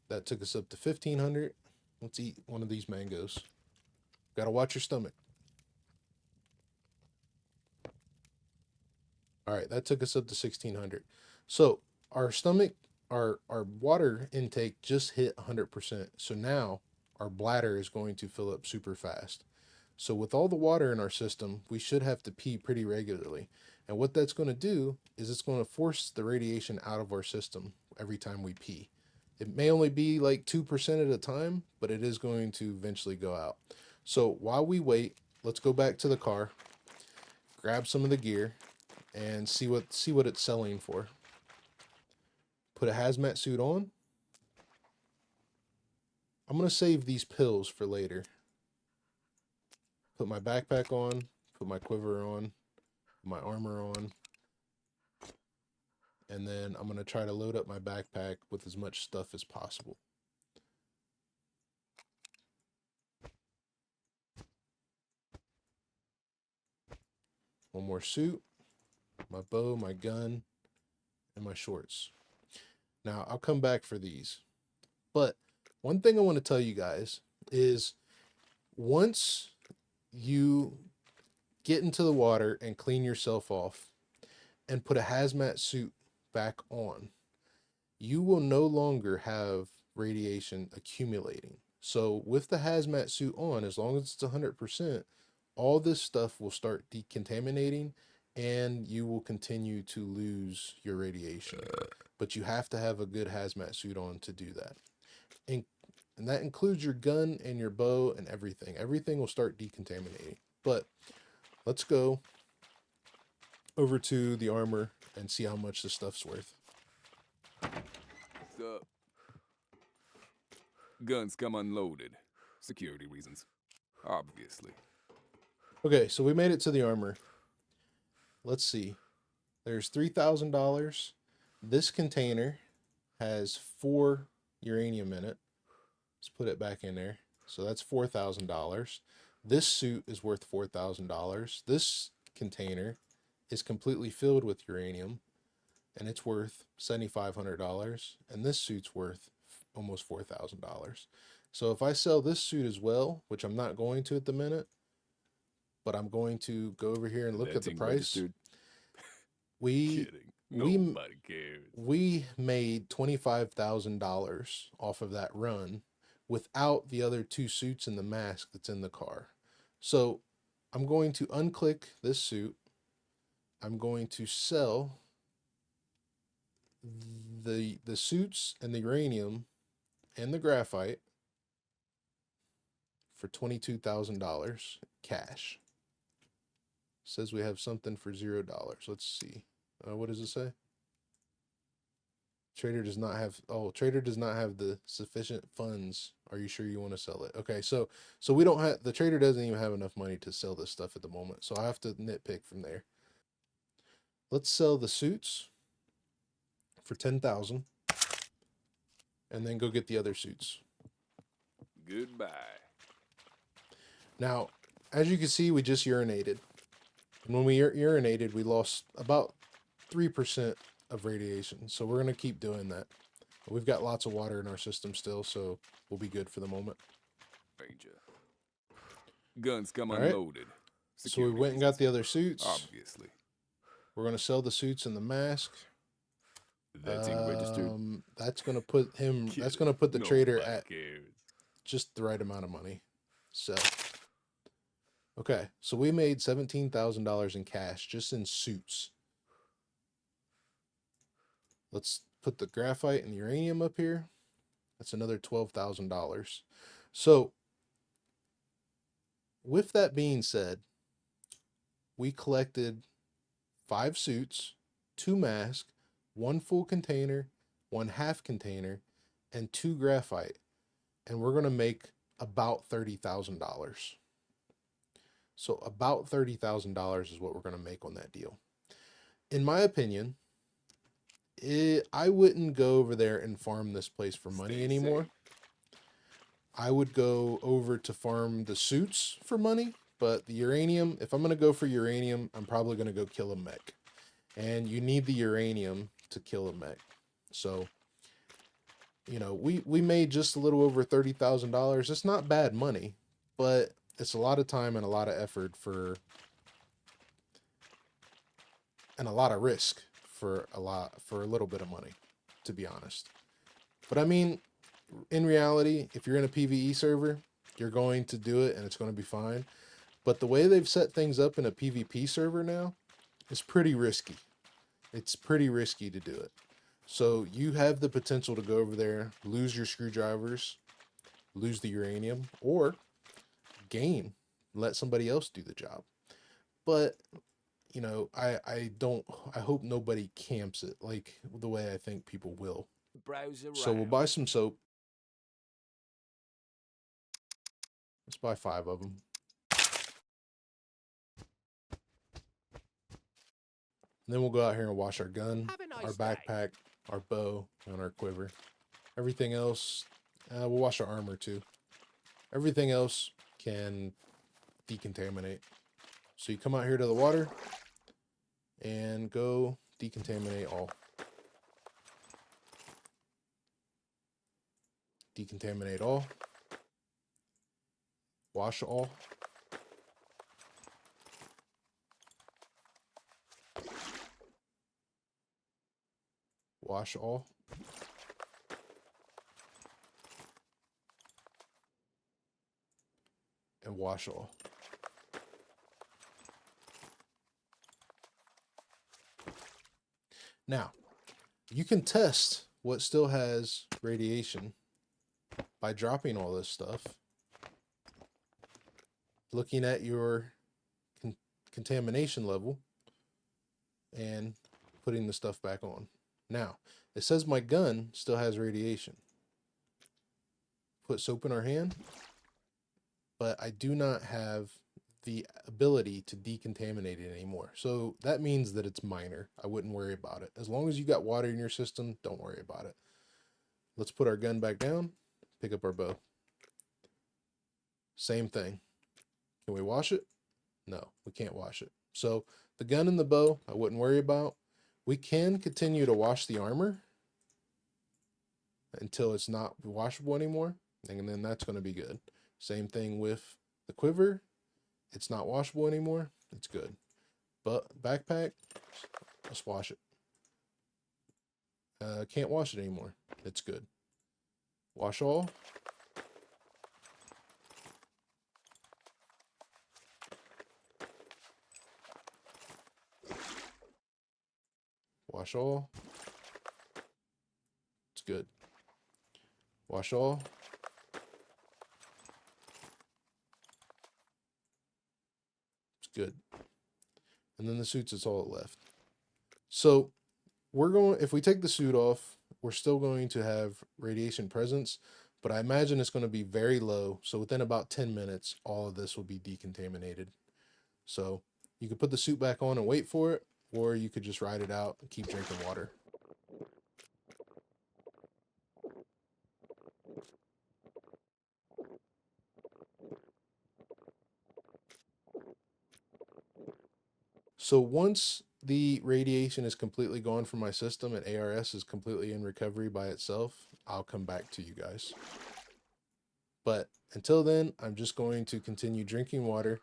That took us up to 1500. Let's eat one of these mangoes. Gotta watch your stomach. All right, that took us up to 1600. So our stomach, our water intake just hit 100%. So now our bladder is going to fill up super fast. So with all the water in our system, we should have to pee pretty regularly. And what that's going to do is it's going to force the radiation out of our system every time we pee. It may only be like 2% at a time, but it is going to eventually go out. So while we wait, let's go back to the car, grab some of the gear, and see what it's selling for. Put a hazmat suit on. I'm going to save these pills for later. Put my backpack on, put my quiver on, put my armor on. And then I'm going to try to load up my backpack with as much stuff as possible. One more suit, my bow, my gun, and my shorts. Now, I'll come back for these. But one thing I want to tell you guys is once you get into the water and clean yourself off and put a hazmat suit back on, you will no longer have radiation accumulating. So with the hazmat suit on, as long as it's 100%, all this stuff will start decontaminating and you will continue to lose your radiation. But you have to have a good hazmat suit on to do that. And that includes your gun and your bow and everything. Everything will start decontaminating. But let's go over to the armor and see how much this stuff's worth. What's up? Guns come unloaded. Security reasons. Obviously. Okay, so we made it to the armor. Let's see. There's $3,000. This container has 4 uranium in it. Let's put it back in there. So that's $4,000. This suit is worth $4,000. This container is completely filled with uranium, and it's worth $7,500. And this suit's worth almost $4,000. So if I sell this suit as well, which I'm not going to at the minute, but I'm going to go over here and look at the price. We made $25,000 off of that run without the other 2 suits and the mask that's in the car. So I'm going to unclick this suit. I'm going to sell the suits and the uranium and the graphite for $22,000 cash. Says we have something for $0. Let's see. What does it say? Trader does not have, trader does not have the sufficient funds. Are you sure you want to sell it? Okay, so we don't have, the trader doesn't even have enough money to sell this stuff at the moment. So I have to nitpick from there. Let's sell the suits for $10,000 and then go get the other suits. Goodbye. Now, as you can see, we just urinated. And when we urinated, we lost about 3% of radiation. So we're going to keep doing that. We've got lots of water in our system still, so we'll be good for the moment. Ranger. Guns come unloaded. So we went and got the other suits. Obviously. We're going to sell the suits and the mask. That's registered. That's going to put him, that's going to put the trader at just the right amount of money. So, okay. So we made $17,000 in cash just in suits. Let's put the graphite and the uranium up here. That's another $12,000. So, with that being said, we collected 5 suits, 2 masks, 1 full container, 1 half container, and 2 graphite. And we're going to make about $30,000. So about $30,000 is what we're going to make on that deal. In my opinion, I wouldn't go over there and farm this place for money anymore. I would go over to farm the suits for money, but the uranium, if I'm going to go for uranium, I'm probably going to go kill a mech. And you need the uranium to kill a mech. So, you know, we made just a little over $30,000. It's not bad money, but it's a lot of time and a lot of effort and a lot of risk for a little bit of money, to be honest. But I mean, in reality, if you're in a PVE server, you're going to do it and it's going to be fine. But the way they've set things up in a PvP server now is pretty risky. It's pretty risky to do it. So you have the potential to go over there, lose your screwdrivers, lose the uranium, or gain, let somebody else do the job. But, you know, I hope nobody camps it like the way I think people will. So we'll buy some soap. Let's buy 5 of them. And then we'll go out here and wash our gun, our backpack, our bow, and our quiver. Everything else, we'll wash our armor too. Everything else can decontaminate. So you come out here to the water and go decontaminate all. Decontaminate all. Wash all. Wash all. And wash all. Now, you can test what still has radiation by dropping all this stuff, looking at your contamination level, and putting the stuff back on. Now, it says my gun still has radiation. Put soap in our hand, but I do not have the ability to decontaminate it anymore. So that means that it's minor. I wouldn't worry about it. As long as you got water in your system, don't worry about it. Let's put our gun back down, pick up our bow. Same thing. Can we wash it? No, we can't wash it. So the gun and the bow, I wouldn't worry about. We can continue to wash the armor until it's not washable anymore, and then that's going to be good. Same thing with the quiver. It's not washable anymore. It's good. But backpack, let's wash it. Can't wash it anymore. It's good. Wash all. Wash all. It's good. Wash all. It's good. And then the suits, it's all left. So if we take the suit off, we're still going to have radiation presence, but I imagine it's going to be very low. So within about 10 minutes, all of this will be decontaminated. So you could put the suit back on and wait for it, or you could just ride it out and keep drinking water. So once the radiation is completely gone from my system and ARS is completely in recovery by itself, I'll come back to you guys. But until then, I'm just going to continue drinking water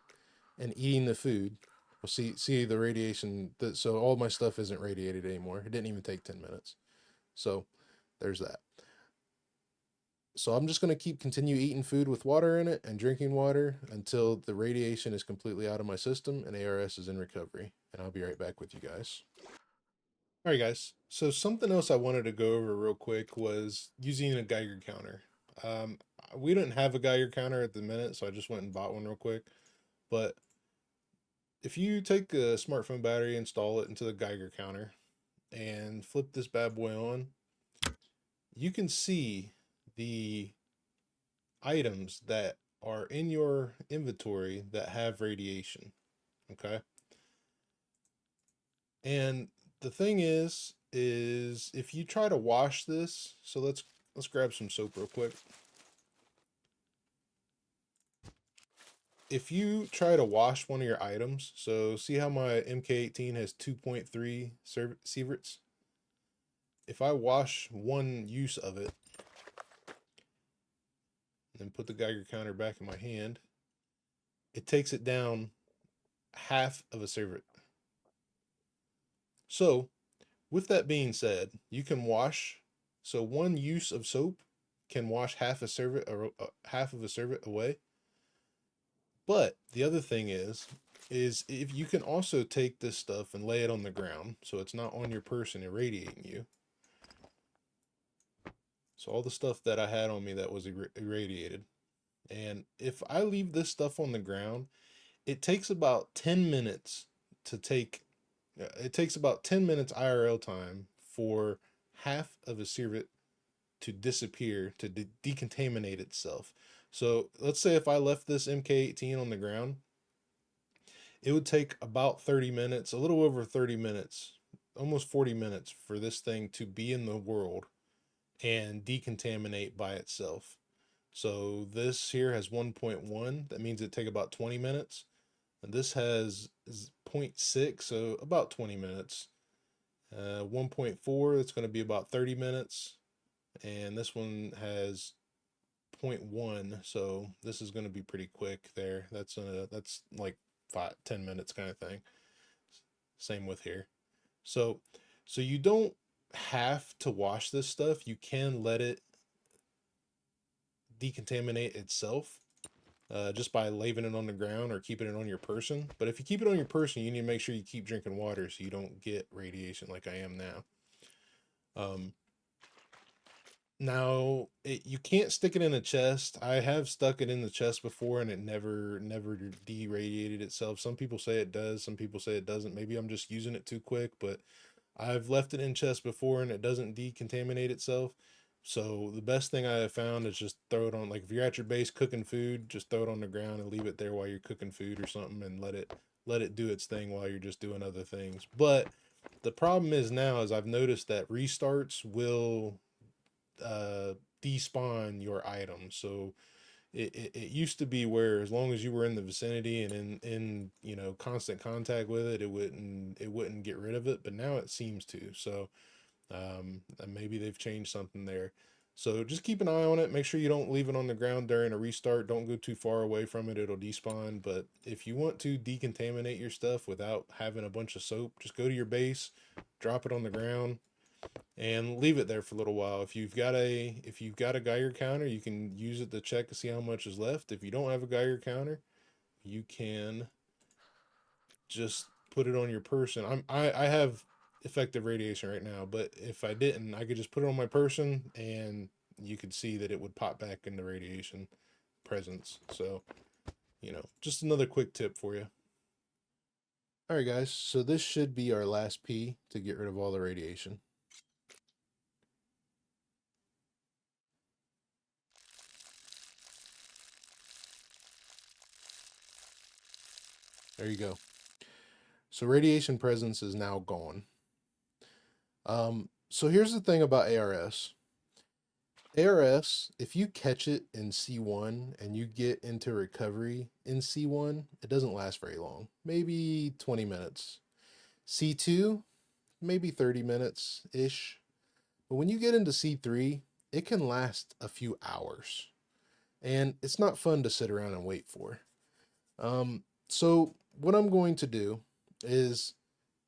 and eating the food. We'll see the radiation. So all my stuff isn't radiated anymore. It didn't even take 10 minutes. So there's that. So I'm just going to continue eating food with water in it and drinking water until the radiation is completely out of my system and ARS is in recovery. And I'll be right back with you guys. All right, guys. So something else I wanted to go over real quick was using a Geiger counter. We didn't have a Geiger counter at the minute, so I just went and bought one real quick. But if you take a smartphone battery, install it into the Geiger counter, and flip this bad boy on, you can see the items that are in your inventory that have radiation. Okay. And the thing is if you try to wash this, so let's grab some soap real quick. If you try to wash one of your items, so see how my MK18 has 2.3 sieverts? If I wash one use of it, and then put the Geiger counter back in my hand, it takes it down half of a sievert. So, with that being said, you can wash, so one use of soap can wash half of a sievert away. But the other thing is if you can also take this stuff and lay it on the ground, so it's not on your person irradiating you. So all the stuff that I had on me that was irradiated. And if I leave this stuff on the ground, it takes about 10 minutes to it takes about 10 minutes IRL time for half of a sievert to disappear, to decontaminate itself. So let's say if I left this MK18 on the ground, it would take about 30 minutes, a little over 30 minutes, almost 40 minutes for this thing to be in the world and decontaminate by itself. So this here has 1.1, that means it'd take about 20 minutes. And this has 0.6, so about 20 minutes. 1.4, it's going to be about 30 minutes. And this one has 0.1, so this is going to be pretty quick there. That's like 5-10 minutes kind of thing. Same with here. So you don't have to wash this stuff. You can let it decontaminate itself just by leaving it on the ground or keeping it on your person. But if you keep it on your person, you need to make sure you keep drinking water so you don't get radiation like I am now. Now you can't stick it in a chest. I have stuck it in the chest before and it never deradiated itself. Some people say it does, some people say it doesn't. Maybe I'm just using it too quick, but I've left it in chest before and it doesn't decontaminate itself. So the best thing I have found is just throw it on, like if you're at your base cooking food, just throw it on the ground and leave it there while you're cooking food or something, and let it do its thing while you're just doing other things. But the problem is now is I've noticed that restarts will despawn your item. So it used to be where as long as you were in the vicinity and in you know constant contact with it, it wouldn't get rid of it, but now it seems to. So maybe they've changed something there. So just keep an eye on it. Make sure you don't leave it on the ground during a restart. Don't go too far away from it. It'll despawn. But if you want to decontaminate your stuff without having a bunch of soap, just go to your base, drop it on the ground, and leave it there for a little while. If you've got a Geiger counter, you can use it to check to see how much is left. If you don't have a Geiger counter, you can just put it on your person. I have effective radiation right now, but if I didn't, I could just put it on my person and you could see that it would pop back into radiation presence. So, you know, just another quick tip for you. All right, guys, so this should be our last P to get rid of all the radiation. There you go. So radiation presence is now gone. So here's the thing about ARS. ARS, if you catch it in C1 and you get into recovery in C1, it doesn't last very long. Maybe 20 minutes. C2, maybe 30 minutes-ish. But when you get into C3, it can last a few hours. And it's not fun to sit around and wait for. So what I'm going to do is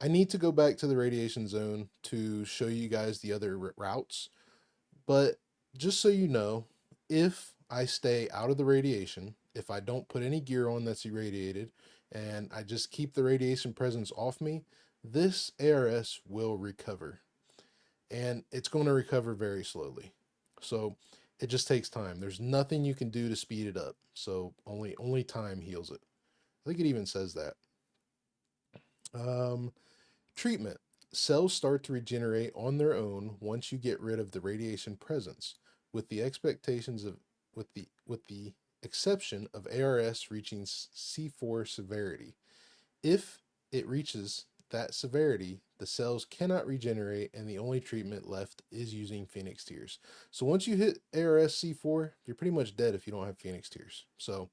I need to go back to the radiation zone to show you guys the other routes. But just so you know, if I stay out of the radiation, if I don't put any gear on that's irradiated, and I just keep the radiation presence off me, this ARS will recover. And it's going to recover very slowly. So it just takes time. There's nothing you can do to speed it up. So only time heals it. I think it even says that. Treatment. Cells start to regenerate on their own once you get rid of the radiation presence, with the exception of ARS reaching C4 severity. If it reaches that severity, the cells cannot regenerate, and the only treatment left is using Phoenix Tears. So once you hit ARS C4, you're pretty much dead if you don't have Phoenix Tears. So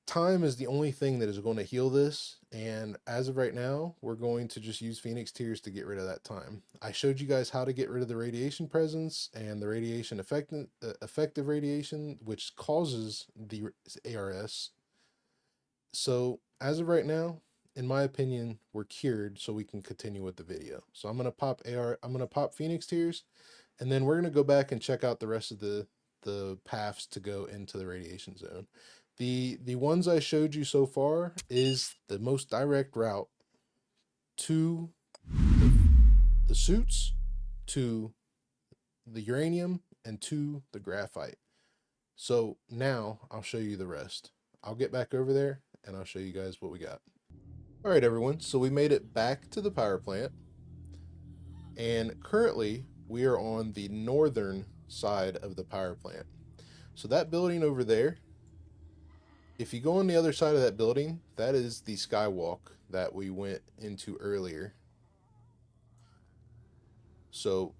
time is the only thing that is going to heal this, and as of right now, we're going to just use Phoenix Tears to get rid of that time. I showed you guys how to get rid of the radiation presence and the radiation effective radiation, which causes the ARS. So as of right now, in my opinion, we're cured, so we can continue with the video. So I'm gonna pop Phoenix Tears, and then we're gonna go back and check out the rest of the paths to go into the radiation zone. The ones I showed you so far is the most direct route to the suits, to the uranium, and to the graphite. So now I'll show you the rest. I'll get back over there and I'll show you guys what we got. All right, everyone. So we made it back to the power plant, and currently we are on the northern side of the power plant. So that building over there, if you go on the other side of that building, that is the skywalk that we went into earlier. So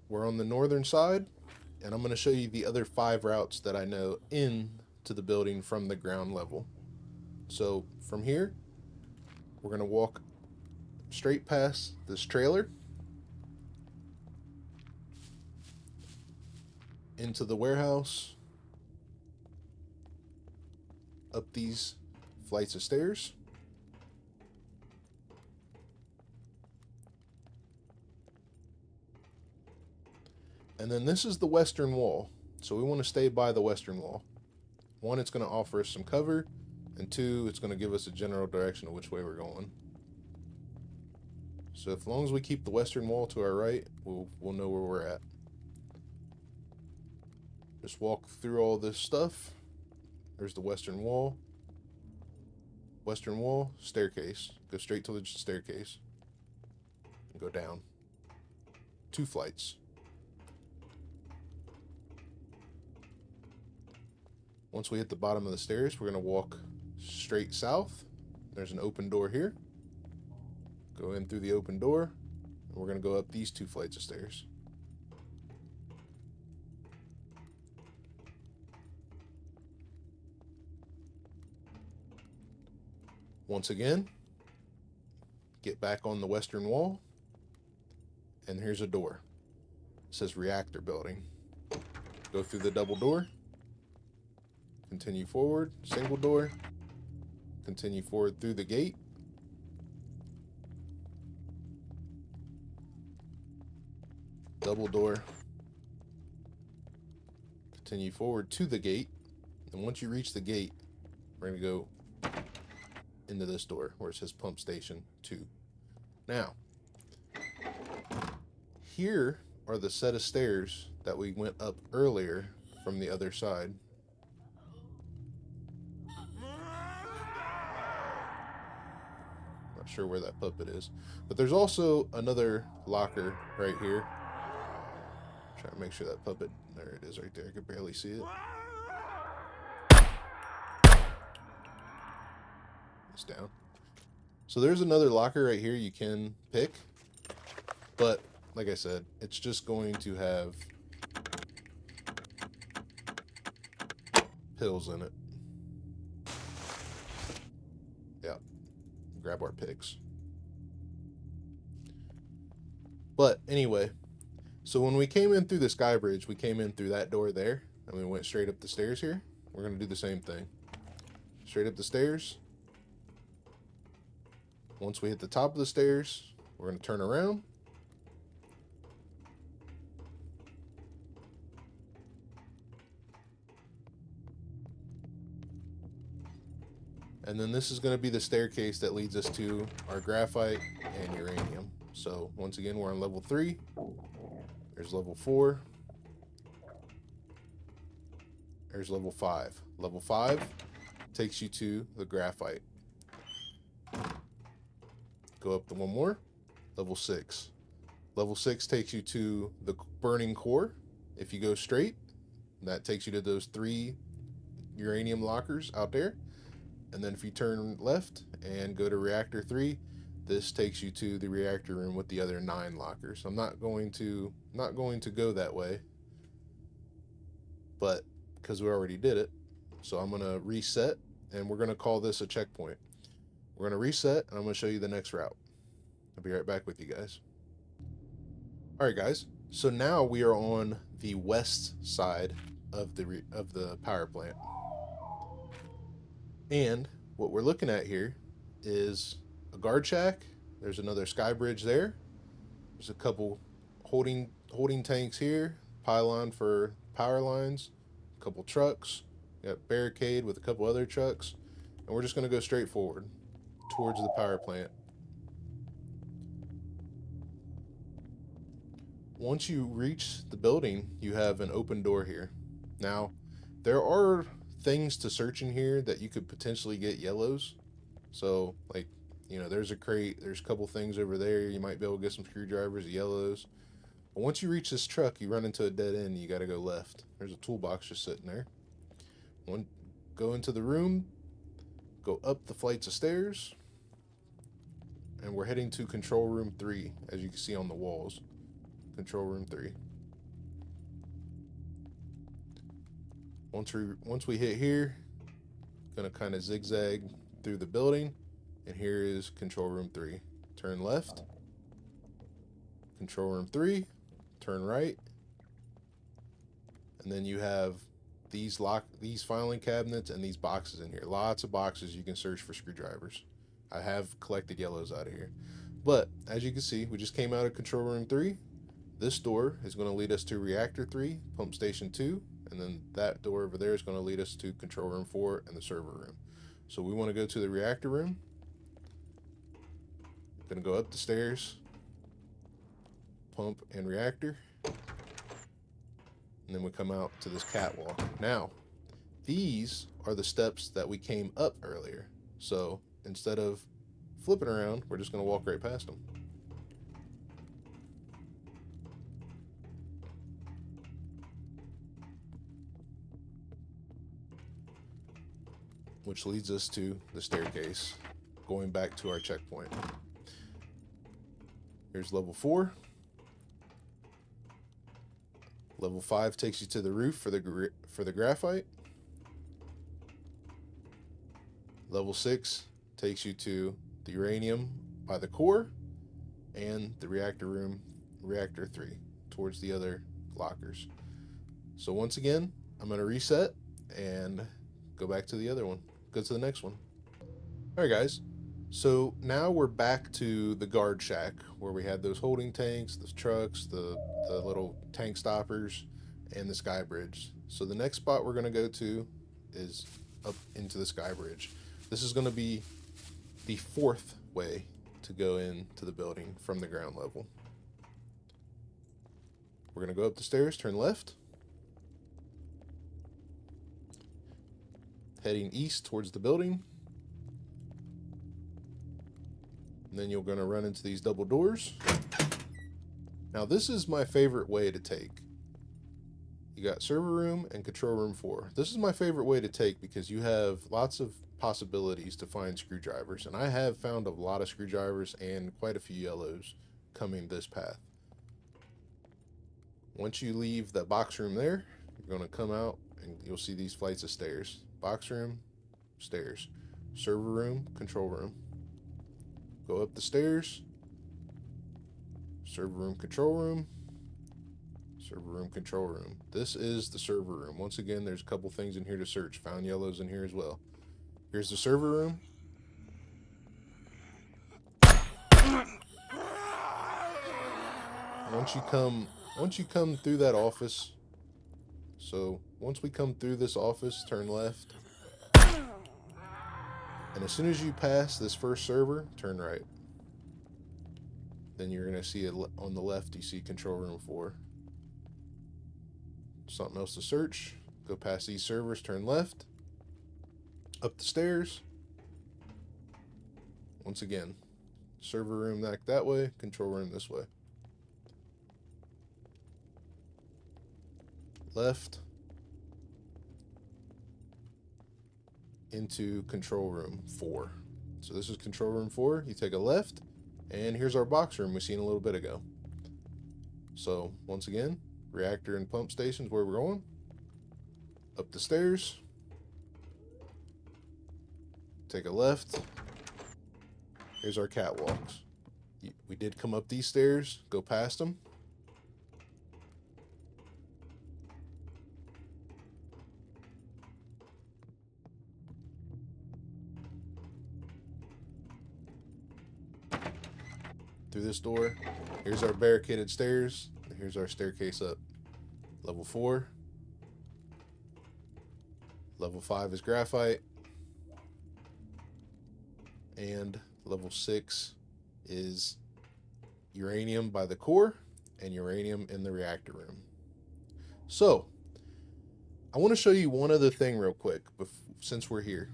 we're on the northern side, and I'm going to show you the other 5 routes that I know into the building from the ground level. So from here, we're going to walk straight past this trailer into the warehouse, up these flights of stairs, and then this is the western wall. So we want to stay by the western wall. 1, it's going to offer us some cover, and 2, it's going to give us a general direction of which way we're going. So as long as we keep the western wall to our right, we'll know where we're at. Just walk through all this stuff. There's the western wall. Western wall, staircase. Go straight to the staircase. And go down. 2 flights. Once we hit the bottom of the stairs, we're going to walk straight south. There's an open door here. Go in through the open door. And we're going to go up these 2 flights of stairs. Once again, get back on the western wall. And here's a door. It says reactor building. Go through the double door. Continue forward, single door. Continue forward through the gate. Double door. Continue forward to the gate. And once you reach the gate, we're going to go into this door where it says pump station 2. Now, here are the set of stairs that we went up earlier from the other side. Not sure where that puppet is, but there's also another locker right here. Try to make sure that puppet, there it is right there. I could barely see it. It's down. So there's another locker right here you can pick, but like I said, it's just going to have pills in it. Yeah, grab our picks. But anyway, so when we came in through the sky bridge, we came in through that door there, and we went straight up the stairs here. We're going to do the same thing. Straight up the stairs. Once we hit the top of the stairs, we're going to turn around. And then this is going to be the staircase that leads us to our graphite and uranium. So once again, we're on level 3. There's level 4. There's level 5. Level 5 takes you to the graphite. Go up to one more. Level 6. Level 6 takes you to the burning core. If you go straight, that takes you to those 3 uranium lockers out there. And then if you turn left and go to Reactor-3, this takes you to the reactor room with the other 9 lockers. I'm not going to go that way, but because we already did it, so I'm going to reset, and we're going to call this a checkpoint. We're going to reset, and I'm going to show you the next route. I'll be right back with you guys. All right, guys. So now we are on the west side of the power plant. And what we're looking at here is a guard shack. There's another sky bridge there. There's a couple holding tanks here, pylon for power lines, a couple trucks, got barricade with a couple other trucks, and we're just going to go straight forward towards the power plant. Once you reach the building, you have an open door here. Now, there are things to search in here that you could potentially get yellows. So, like, you know, there's a crate, there's a couple things over there. You might be able to get some screwdrivers, yellows. But once you reach this truck, you run into a dead end, you got to go left. There's a toolbox just sitting there. Go into the room, go up the flights of stairs, and we're heading to control room 3, as you can see on the walls. Control room 3. Once we hit here, gonna kind of zigzag through the building, and here is control room 3. Turn left. Control room 3. Turn right. And then you have these filing cabinets and these boxes in here. Lots of boxes you can search for screwdrivers. I have collected yellows out of here. But as you can see, we just came out of control room 3. This door is going to lead us to reactor 3, pump station 2. And then that door over there is going to lead us to control room 4 and the server room. So we want to go to the reactor room. Going to go up the stairs, pump, and reactor. And then we come out to this catwalk. Now, these are the steps that we came up earlier. So instead of flipping around, we're just going to walk right past them. Which leads us to the staircase, going back to our checkpoint. Here's level 4. Level 5 takes you to the roof for the graphite. Level 6 takes you to the uranium by the core and the reactor room, reactor 3, towards the other lockers. So once again, I'm going to reset and go back to the other one. Go to the next one. All right, guys. So now we're back to the guard shack where we had those holding tanks, the trucks, the little tank stoppers, and the sky bridge. So the next spot we're going to go to is up into the sky bridge. This is going to be the 4th way to go into the building from the ground level. We're going to go up the stairs, turn left, heading east towards the building. And then you're going to run into these double doors. Now this is my favorite way to take. You got server room and control room 4. This is my favorite way to take because you have lots of possibilities to find screwdrivers. And I have found a lot of screwdrivers and quite a few yellows coming this path. Once you leave the box room there, you're going to come out and you'll see these flights of stairs. Box room, stairs. Server room, control room. Go up the stairs, server room, control room, server room, control room. This is the server room. Once again, there's a couple things in here to search. Found yellows in here as well. Here's the server room. Once you come through that office, so once we come through this office, turn left. And as soon as you pass this first server, turn right. Then you're going to see it on the left, you see control room 4. Something else to search. Go past these servers, turn left. Up the stairs. Once again, server room that way, control room this way. Left. Into control room 4. So this is control room 4. You take a left, and here's our box room we seen a little bit ago. So once again, reactor and pump stations where we're going. Up the stairs. Take a left. Here's our catwalks. We did come up these stairs, go past them. Through this door. Here's our barricaded stairs. Here's our staircase up. Level 4. Level 5 is graphite. And level 6 is uranium by the core and uranium in the reactor room. So, I want to show you one other thing real quick since we're here.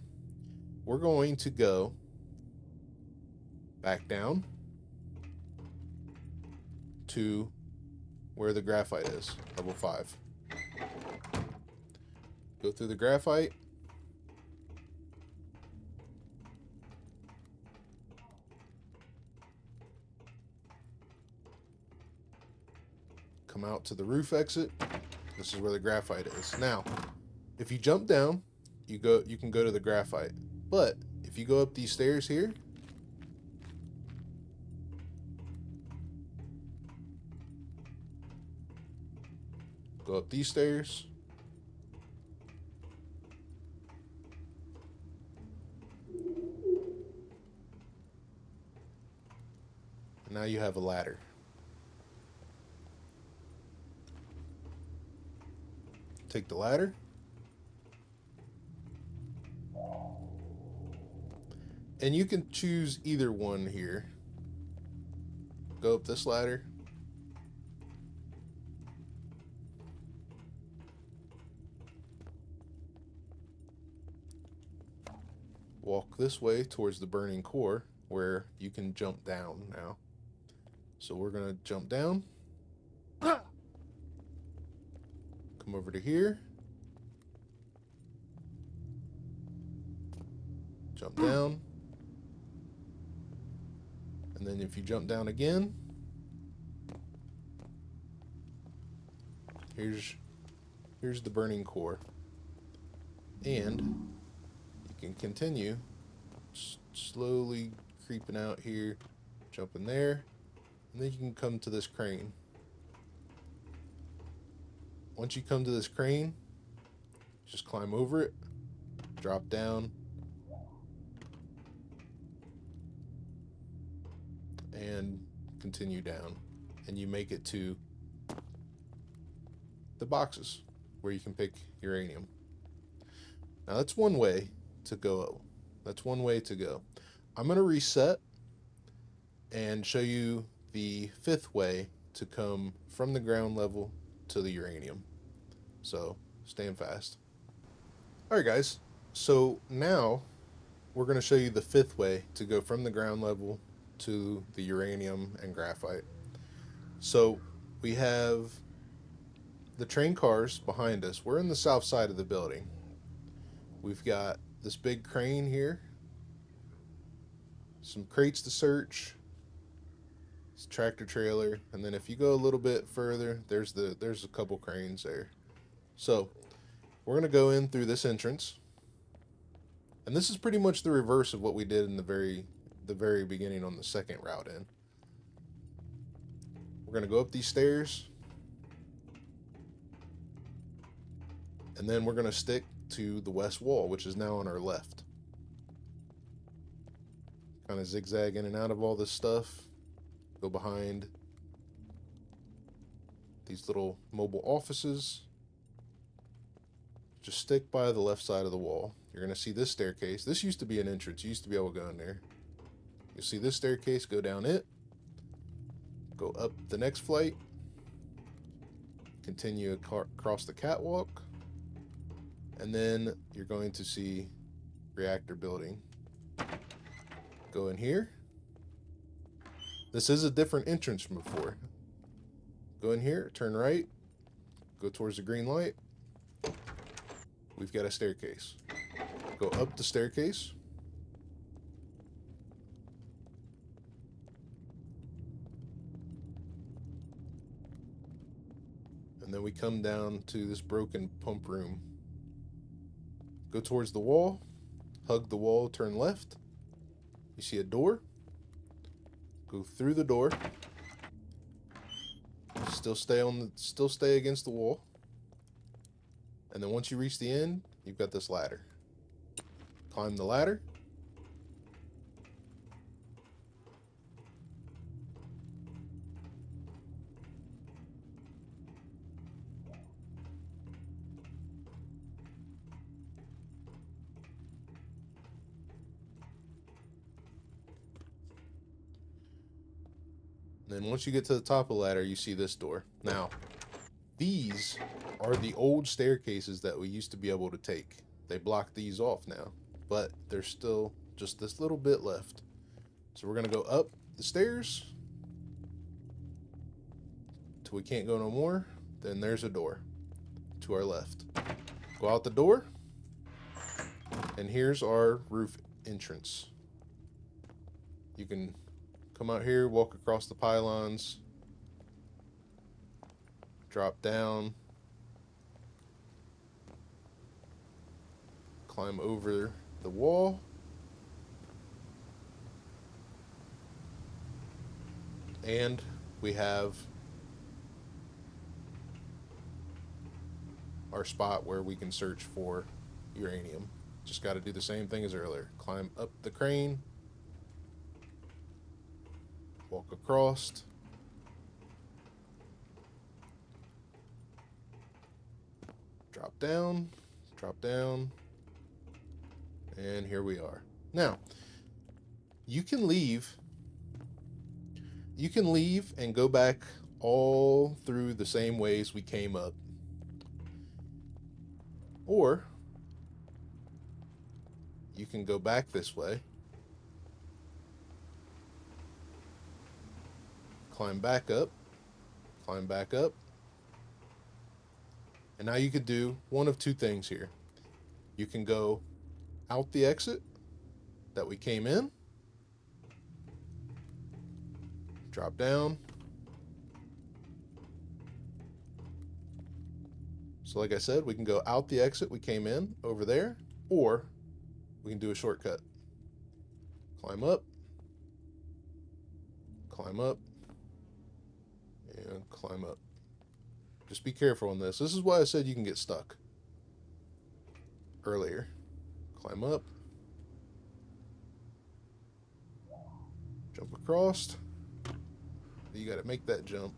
We're going to go back down to where the graphite is, level 5. Go through the graphite. Come out to the roof exit. This is where the graphite is. Now, if you jump down, you can go to the graphite. But if you go up these stairs here, go up these stairs. And now you have a ladder. Take the ladder. And you can choose either one here. Go up this ladder. walk this way towards the burning core where you can jump down now. So we're going to jump down. Come over to here. Jump down. And then if you jump down again, here's the burning core. And you can continue slowly creeping out here, jumping there, and then you can come to this crane. Once you come to this crane, just climb over it, drop down, and continue down, and you make it to the boxes where you can pick uranium. Now that's one way to go. That's one way to go. I'm going to reset and show you the 5th way to come from the ground level to the uranium. So stand fast. Alright guys, so now we're going to show you the 5th way to go from the ground level to the uranium and graphite. So we have the train cars behind us. We're in the south side of the building. We've got this big crane here, some crates to search, this tractor trailer, and then if you go a little bit further, there's a couple cranes there. So we're gonna go in through this entrance, and this is pretty much the reverse of what we did in the very beginning on the second route in. We're gonna go up these stairs, and then we're gonna stick to the west wall, which is now on our left. Kind of zigzag in and out of all this stuff. Go behind these little mobile offices. Just stick by the left side of the wall. You're going to see this staircase. This used to be an entrance. You used to be able to go in there. You'll see this staircase, go down it. Go up the next flight. Continue across the catwalk. And then you're going to see reactor building. Go in here. This is a different entrance from before. Go in here, turn right, go towards the green light. We've got a staircase. Go up the staircase. And then we come down to this broken pump room. Go towards the wall, hug the wall, turn left. You see a door. Go through the door. Still stay against the wall. And then once you reach the end, you've got this ladder. Climb the ladder. Then once you get to the top of the ladder, you see this door. Now, these are the old staircases that we used to be able to take. They block these off now, but there's still just this little bit left. So we're going to go up the stairs till we can't go no more. Then there's a door to our left. Go out the door, and here's our roof entrance. You can come out here, walk across the pylons, drop down, climb over the wall, and we have our spot where we can search for uranium. Just got to do the same thing as earlier. Climb up the crane, walk across, drop down, and here we are. Now, you can leave and go back all through the same ways we came up. Or you can go back this way, climb back up, and now you could do one of two things here. You can go out the exit that we came in, drop down. So like I said, we can go out the exit we came in over there, or we can do a shortcut. Climb up, and climb up. Just be careful on this. This is why I said you can get stuck earlier. Climb up, jump across. You got to make that jump.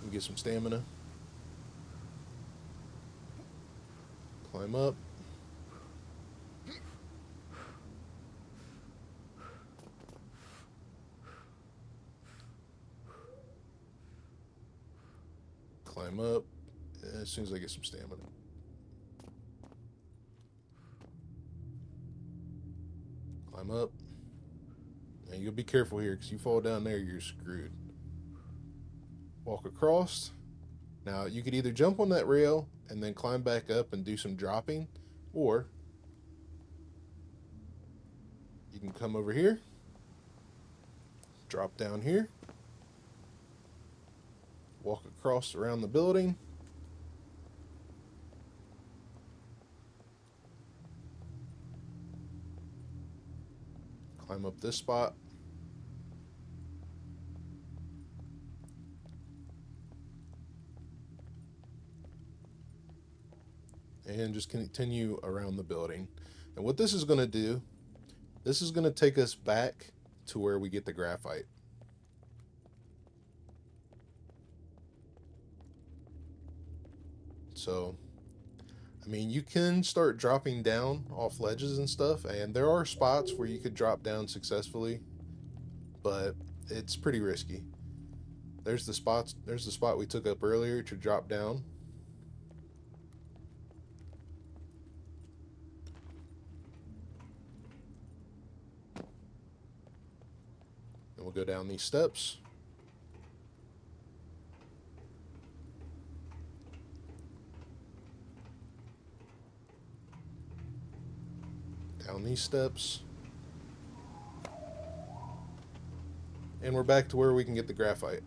And get some stamina. Climb up. Climb up. And as soon as I get some stamina. Climb up. And you'll be careful here, because you fall down there, you're screwed. Walk across. Now, you could either jump on that rail and then climb back up and do some dropping, or you can come over here, drop down here, walk across around the building, climb up this spot, and just continue around the building. And what this is going to do, this is going to take us back to where we get the graphite. So, I mean, you can start dropping down off ledges and stuff, and there are spots where you could drop down successfully, but it's pretty risky. There's the spot we took up earlier to drop down. We'll go down these steps. Down these steps. And we're back to where we can get the graphite.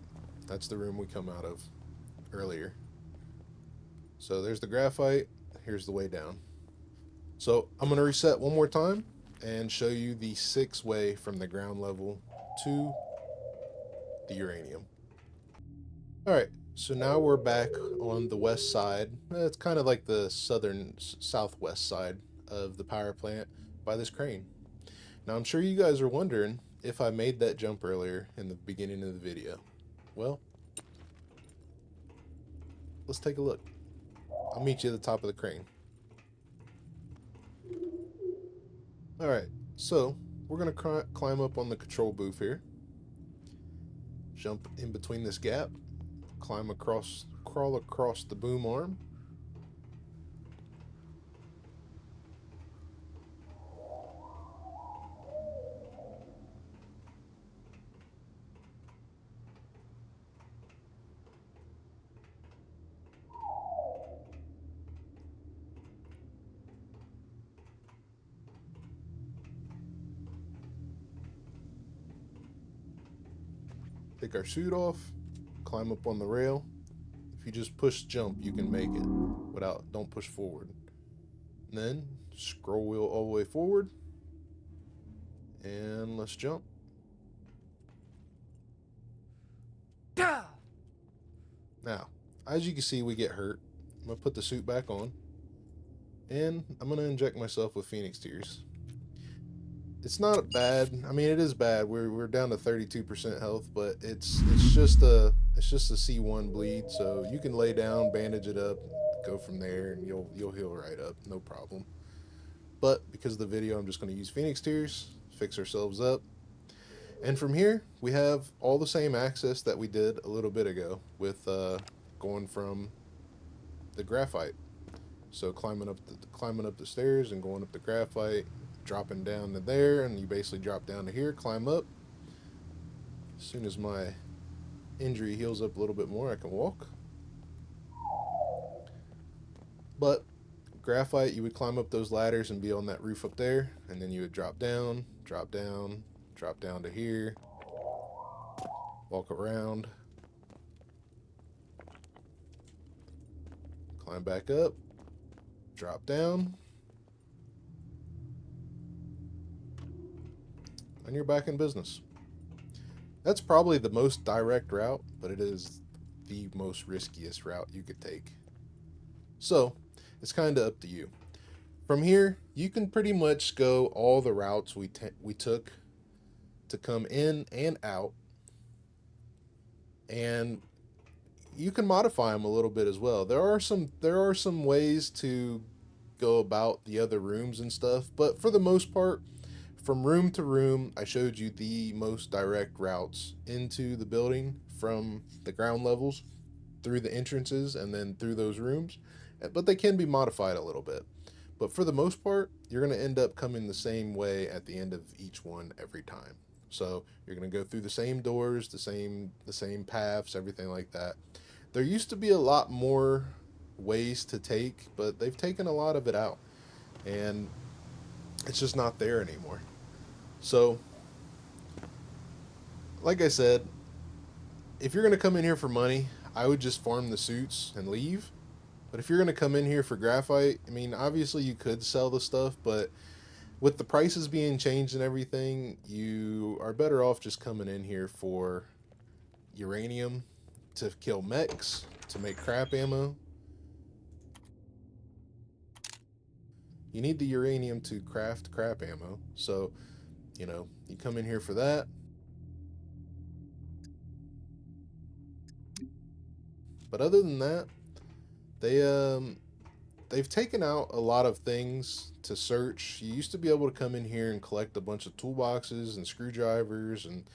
That's the room we come out of earlier. So there's the graphite. Here's the way down. So I'm going to reset one more time and show you the 6-way from the ground level to the uranium. Alright, so now we're back on the west side. It's kind of like the southwest side of the power plant by this crane. Now I'm sure you guys are wondering if I made that jump earlier in the beginning of the video. Well, let's take a look. I'll meet you at the top of the crane. Alright, so we're going to climb up on the control booth here. Jump in between this gap. Crawl across the boom arm. Take our suit off, climb up on the rail. If you just push jump, you can make it don't push forward. And then scroll wheel all the way forward, and let's jump. Now, as you can see, we get hurt. I'm gonna put the suit back on, and I'm gonna inject myself with Phoenix Tears. It's not bad. I mean, it is bad. We're down to 32% health, but it's just a C1 bleed, so you can lay down, bandage it up, go from there, and you'll heal right up, no problem. But because of the video, I'm just going to use Phoenix Tears, fix ourselves up, and from here we have all the same access that we did a little bit ago with going from the graphite. So climbing up the stairs and going up the graphite, dropping down to there, and you basically drop down to here, climb up. As soon as my injury heals up a little bit more, I can walk. But graphite, you would climb up those ladders and be on that roof up there, and then you would drop down, drop down, drop down to here, walk around, climb back up, drop down, and you're back in business. That's probably the most direct route, but it is the most riskiest route you could take. So it's kind of up to you. From here, you can pretty much go all the routes we took to come in and out, and you can modify them a little bit as well. There are some ways to go about the other rooms and stuff, but for the most part, from room to room, I showed you the most direct routes into the building from the ground levels through the entrances and then through those rooms, but they can be modified a little bit. But for the most part, you're going to end up coming the same way at the end of each one every time. So you're going to go through the same doors, the same paths, everything like that. There used to be a lot more ways to take, but they've taken a lot of it out, and it's just not there anymore. So, like I said, if you're going to come in here for money, I would just farm the suits and leave. But if you're going to come in here for graphite, I mean, obviously you could sell the stuff, but with the prices being changed and everything, you are better off just coming in here for uranium to kill mechs, to make crap ammo. You need the uranium to craft crap ammo, so, you know, you come in here for that. But other than that, they've taken out a lot of things to search. You used to be able to come in here and collect a bunch of toolboxes and screwdrivers and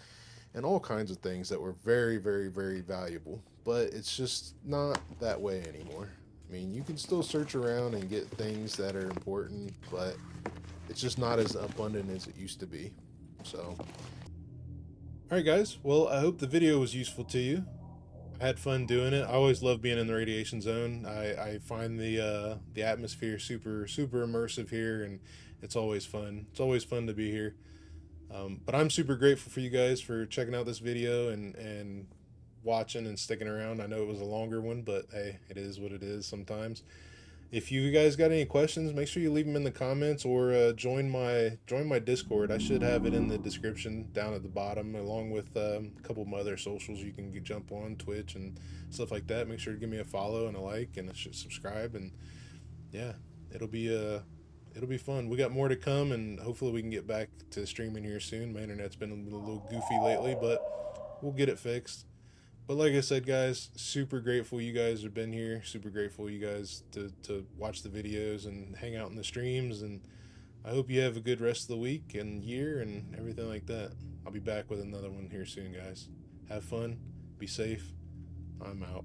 all kinds of things that were very, very, very valuable. But it's just not that way anymore. I mean, you can still search around and get things that are important, but it's just not as abundant as it used to be. So, alright guys, well, I hope the video was useful to you. I had fun doing it. I always love being in the radiation zone. I find the atmosphere super immersive here, and it's always fun. It's always fun to be here. But I'm super grateful for you guys for checking out this video and watching and sticking around. I know it was a longer one, but hey, it is what it is sometimes. If you guys got any questions, make sure you leave them in the comments, or join my Discord. I should have it in the description down at the bottom, along with a couple of my other socials you can jump on, Twitch and stuff like that. Make sure to give me a follow and a like and subscribe, and yeah, it'll be fun. We got more to come, and hopefully we can get back to streaming here soon. My internet's been a little goofy lately, but we'll get it fixed. But like I said, guys, super grateful you guys have been here. Super grateful you guys to watch the videos and hang out in the streams. And I hope you have a good rest of the week and year and everything like that. I'll be back with another one here soon, guys. Have fun. Be safe. I'm out.